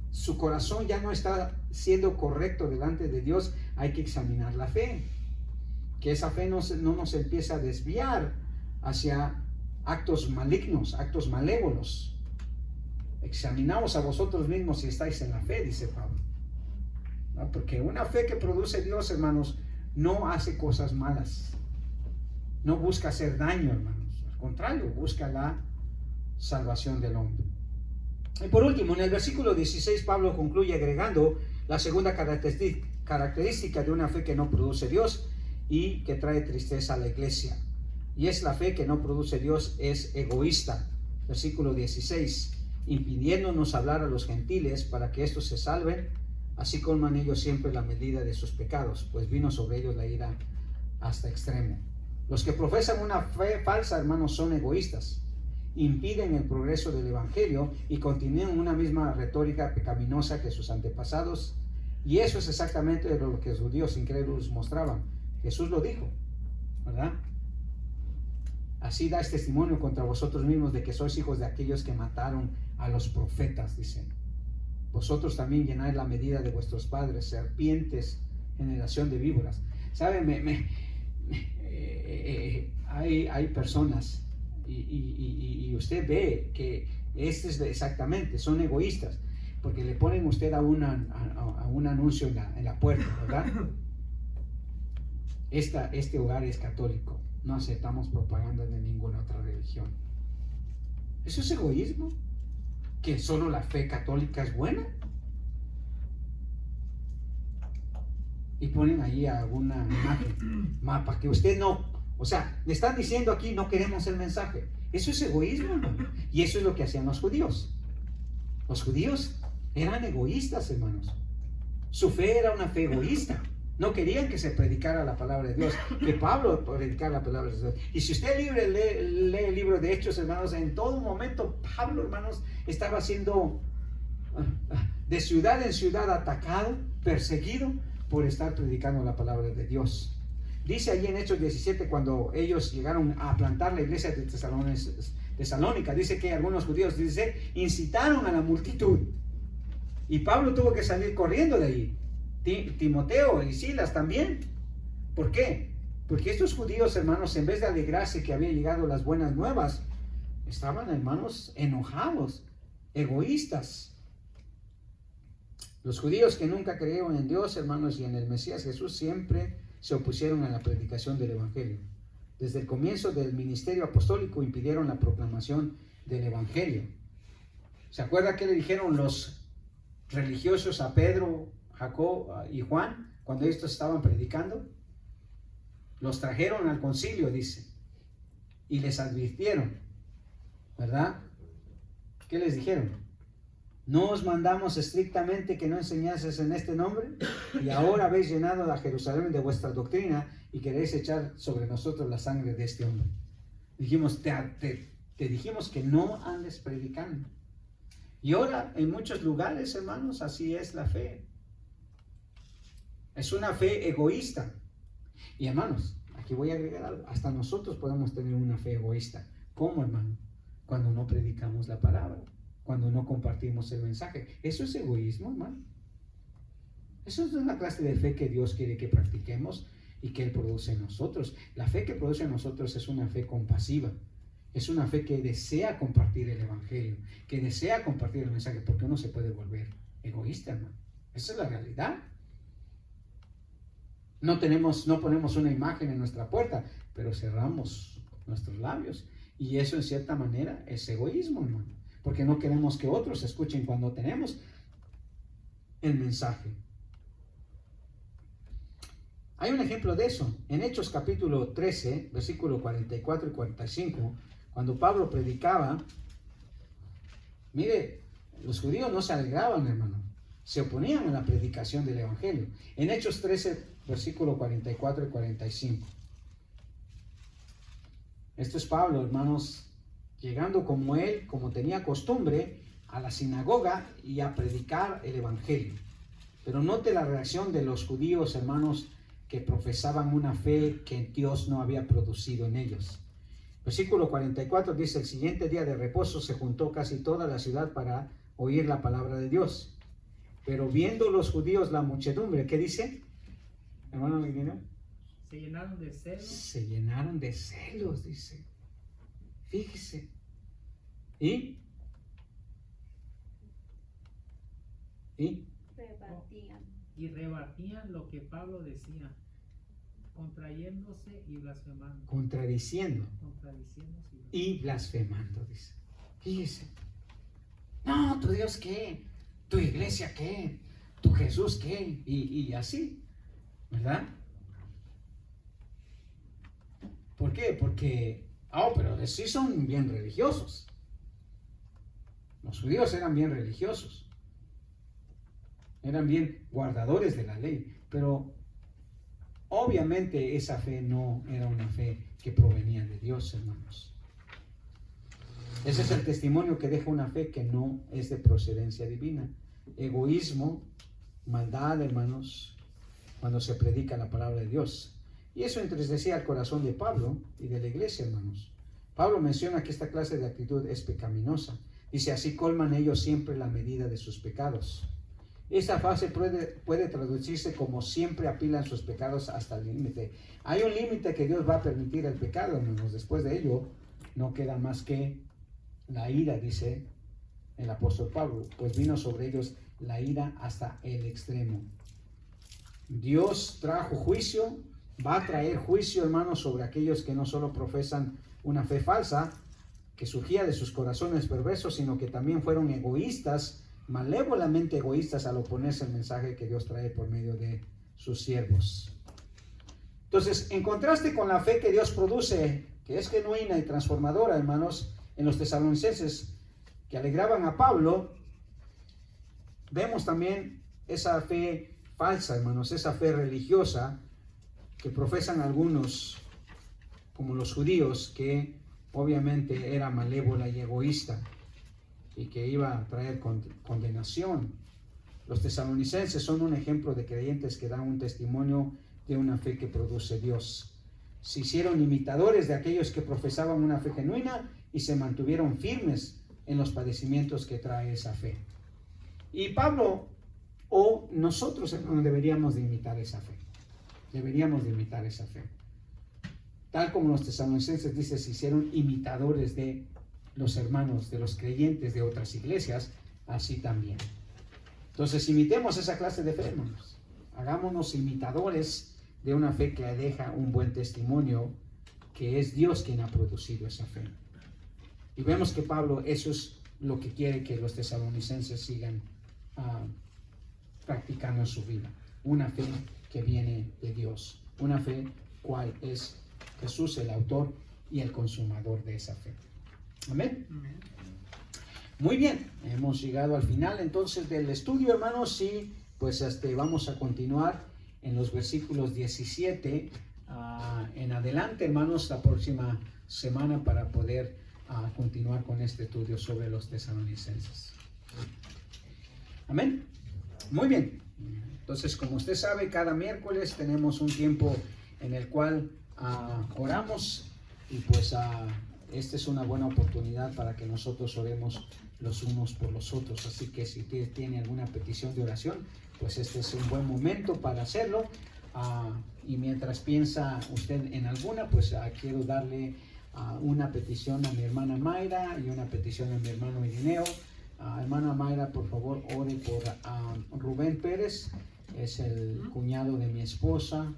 su corazón ya no está siendo correcto delante de Dios, hay que examinar la fe. Que esa fe no nos empiece a desviar hacia actos malignos, actos malévolos. Examinaos a vosotros mismos si estáis en la fe, dice Pablo. ¿No? Porque una fe que produce Dios, hermanos, no hace cosas malas. No busca hacer daño, hermanos. Al contrario, busca la salvación del hombre. Y por último, en el versículo 16, Pablo concluye agregando la segunda característica de una fe que no produce Dios y que trae tristeza a la iglesia. Y es la fe que no produce Dios, es egoísta. Versículo 16, impidiéndonos hablar a los gentiles para que estos se salven, así colman ellos siempre la medida de sus pecados, pues vino sobre ellos la ira hasta extremo. Los que profesan una fe falsa, hermanos, son egoístas, impiden el progreso del evangelio y continúan una misma retórica pecaminosa que sus antepasados, y eso es exactamente lo que los judíos incrédulos mostraban. Jesús lo dijo, ¿verdad? Así dais testimonio contra vosotros mismos de que sois hijos de aquellos que mataron a los profetas, dice. Vosotros también llenáis la medida de vuestros padres, serpientes, generación de víboras. ¿Saben? Hay personas y usted ve que exactamente, son egoístas, porque le ponen usted a un anuncio en la puerta, ¿verdad? Este hogar es católico, no aceptamos propaganda de ninguna otra religión. ¿Eso es egoísmo? ¿Que solo la fe católica es buena? Y ponen ahí alguna imagen, mapa, que usted no, o sea, le están diciendo aquí, no queremos el mensaje. Eso es egoísmo, hermano. Y eso es lo que hacían los judíos. Los judíos eran egoístas, hermanos. Su fe era una fe egoísta. No querían que se predicara la palabra de Dios, que Pablo predicara la palabra de Dios. Y si usted lee el libro de Hechos, hermanos, en todo momento Pablo, hermanos, estaba siendo de ciudad en ciudad atacado, perseguido por estar predicando la palabra de Dios. Dice allí en Hechos 17, cuando ellos llegaron a plantar la iglesia de Tesalónica, dice que algunos judíos, dice, incitaron a la multitud. Y Pablo tuvo que salir corriendo de ahí. Timoteo y Silas también. ¿Por qué? Porque estos judíos, hermanos, en vez de alegrarse que habían llegado las buenas nuevas, estaban, hermanos, enojados, egoístas. Los judíos que nunca creyeron en Dios, hermanos, y en el Mesías Jesús, siempre se opusieron a la predicación del Evangelio. Desde el comienzo del ministerio apostólico impidieron la proclamación del Evangelio. ¿Se acuerda qué le dijeron los religiosos a Pedro, Jacob y Juan cuando estos estaban predicando? Los trajeron al concilio, dice, y les advirtieron, ¿verdad? ¿Qué les dijeron? ¿No os mandamos estrictamente que no enseñases en este nombre? Y ahora habéis llenado a Jerusalén de vuestra doctrina y queréis echar sobre nosotros la sangre de este hombre. Dijimos, te dijimos que no andes predicando. Y ahora en muchos lugares, hermanos, así es la fe. Es una fe egoísta. Y hermanos, aquí voy a agregar algo. Hasta nosotros podemos tener una fe egoísta. ¿Cómo, hermano? Cuando no predicamos la palabra, cuando no compartimos el mensaje. Eso es egoísmo, hermano. Eso es una clase de fe que Dios quiere que practiquemos y que Él produce en nosotros. La fe que produce en nosotros es una fe compasiva. Es una fe que desea compartir el Evangelio, que desea compartir el mensaje, porque uno se puede volver egoísta, hermano. Esa es la realidad. No ponemos una imagen en nuestra puerta, pero cerramos nuestros labios. Y eso en cierta manera es egoísmo, hermano, porque no queremos que otros escuchen cuando tenemos el mensaje. Hay un ejemplo de eso. En Hechos capítulo 13, versículo 44 y 45, cuando Pablo predicaba, mire, los judíos no se alegraban, hermano, se oponían a la predicación del Evangelio. En Hechos 13, versículo 44 y 45. Esto es Pablo, hermanos, llegando como él, como tenía costumbre, a la sinagoga y a predicar el Evangelio. Pero note la reacción de los judíos, hermanos, que profesaban una fe que Dios no había producido en ellos. Versículo 44 dice, el siguiente día de reposo se juntó casi toda la ciudad para oír la palabra de Dios. Pero viendo los judíos la muchedumbre, ¿qué dice? Hermano, se llenaron de celos. Se llenaron de celos, dice. Fíjese. ¿Y? Rebatían. Y rebatían lo que Pablo decía, contrayéndose y blasfemando. Contradiciendo Contradiciéndose y blasfemando, dice. Fíjese. No, tu Dios qué, tu iglesia qué, tu Jesús qué, y así, ¿verdad? ¿Por qué? Porque, pero sí son bien religiosos. Los judíos eran bien religiosos. Eran bien guardadores de la ley. Pero obviamente esa fe no era una fe que provenía de Dios, hermanos. Ese es el testimonio que deja una fe que no es de procedencia divina. Egoísmo, maldad, hermanos, cuando se predica la palabra de Dios. Y eso entristecía el corazón de Pablo y de la iglesia, hermanos. Pablo menciona que esta clase de actitud es pecaminosa. Dice, así colman ellos siempre la medida de sus pecados. Esta frase puede traducirse como siempre apilan sus pecados hasta el límite. Hay un límite que Dios va a permitir el pecado, hermanos. Después de ello, no queda más que la ira, dice el apóstol Pablo, pues vino sobre ellos la ira hasta el extremo. Dios trajo juicio, va a traer juicio, hermanos, sobre aquellos que no solo profesan una fe falsa, que surgía de sus corazones perversos, sino que también fueron egoístas, malévolamente egoístas al oponerse al mensaje que Dios trae por medio de sus siervos. Entonces, en contraste con la fe que Dios produce, que es genuina y transformadora, hermanos, en los tesalonicenses que alegraban a Pablo, vemos también esa fe falsa, hermanos, esa fe religiosa que profesan algunos, como los judíos, que obviamente era malévola y egoísta y que iba a traer condenación. Los tesalonicenses son un ejemplo de creyentes que dan un testimonio de una fe que produce Dios. Se hicieron imitadores de aquellos que profesaban una fe genuina y se mantuvieron firmes en los padecimientos que trae esa fe. Y Pablo o nosotros, hermanos, deberíamos de imitar esa fe. Deberíamos de imitar esa fe. Tal como los tesalonicenses, dice, se hicieron imitadores de los hermanos, de los creyentes de otras iglesias, así también. Entonces imitemos esa clase de fe, hermanos. Hagámonos imitadores de una fe que deja un buen testimonio, que es Dios quien ha producido esa fe. Y vemos que Pablo, eso es lo que quiere que los tesalonicenses sigan practicando en su vida. Una fe que viene de Dios. Una fe cual es Jesús el autor y el consumador de esa fe. Amén. Muy bien, hemos llegado al final entonces del estudio, hermanos, y pues vamos a continuar en los versículos 17 en adelante, hermanos, la próxima semana para poder continuar con este estudio sobre los tesalonicenses. Amén. Muy bien. Entonces, como usted sabe, cada miércoles tenemos un tiempo en el cual oramos y pues esta es una buena oportunidad para que nosotros oremos los unos por los otros. Así que si usted tiene alguna petición de oración, pues este es un buen momento para hacerlo. Y mientras piensa usted en alguna, pues quiero darle una petición a mi hermana Mayra y una petición a mi hermano Irineo. Hermana Mayra, por favor, ore por Rubén Pérez, es el cuñado de mi esposa.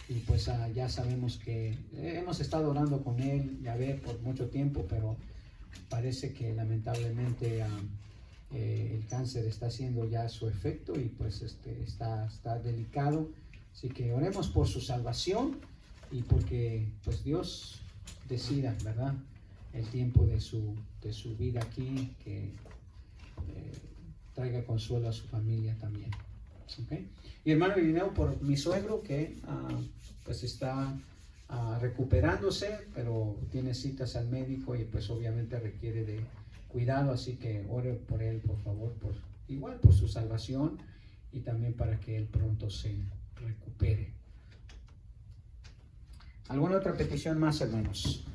Y pues ya sabemos que hemos estado orando con él, ya ve, por mucho tiempo, pero parece que lamentablemente el cáncer está haciendo ya su efecto y pues está delicado. Así que oremos por su salvación y porque pues Dios decida, ¿verdad?, el tiempo de su vida aquí, que traiga consuelo a su familia también. ¿Okay? Y hermano Irineo, por mi suegro que pues está recuperándose, pero tiene citas al médico y pues obviamente requiere de cuidado, así que ore por él, por favor, igual por su salvación y también para que él pronto se recupere. ¿Alguna otra petición más, hermanos?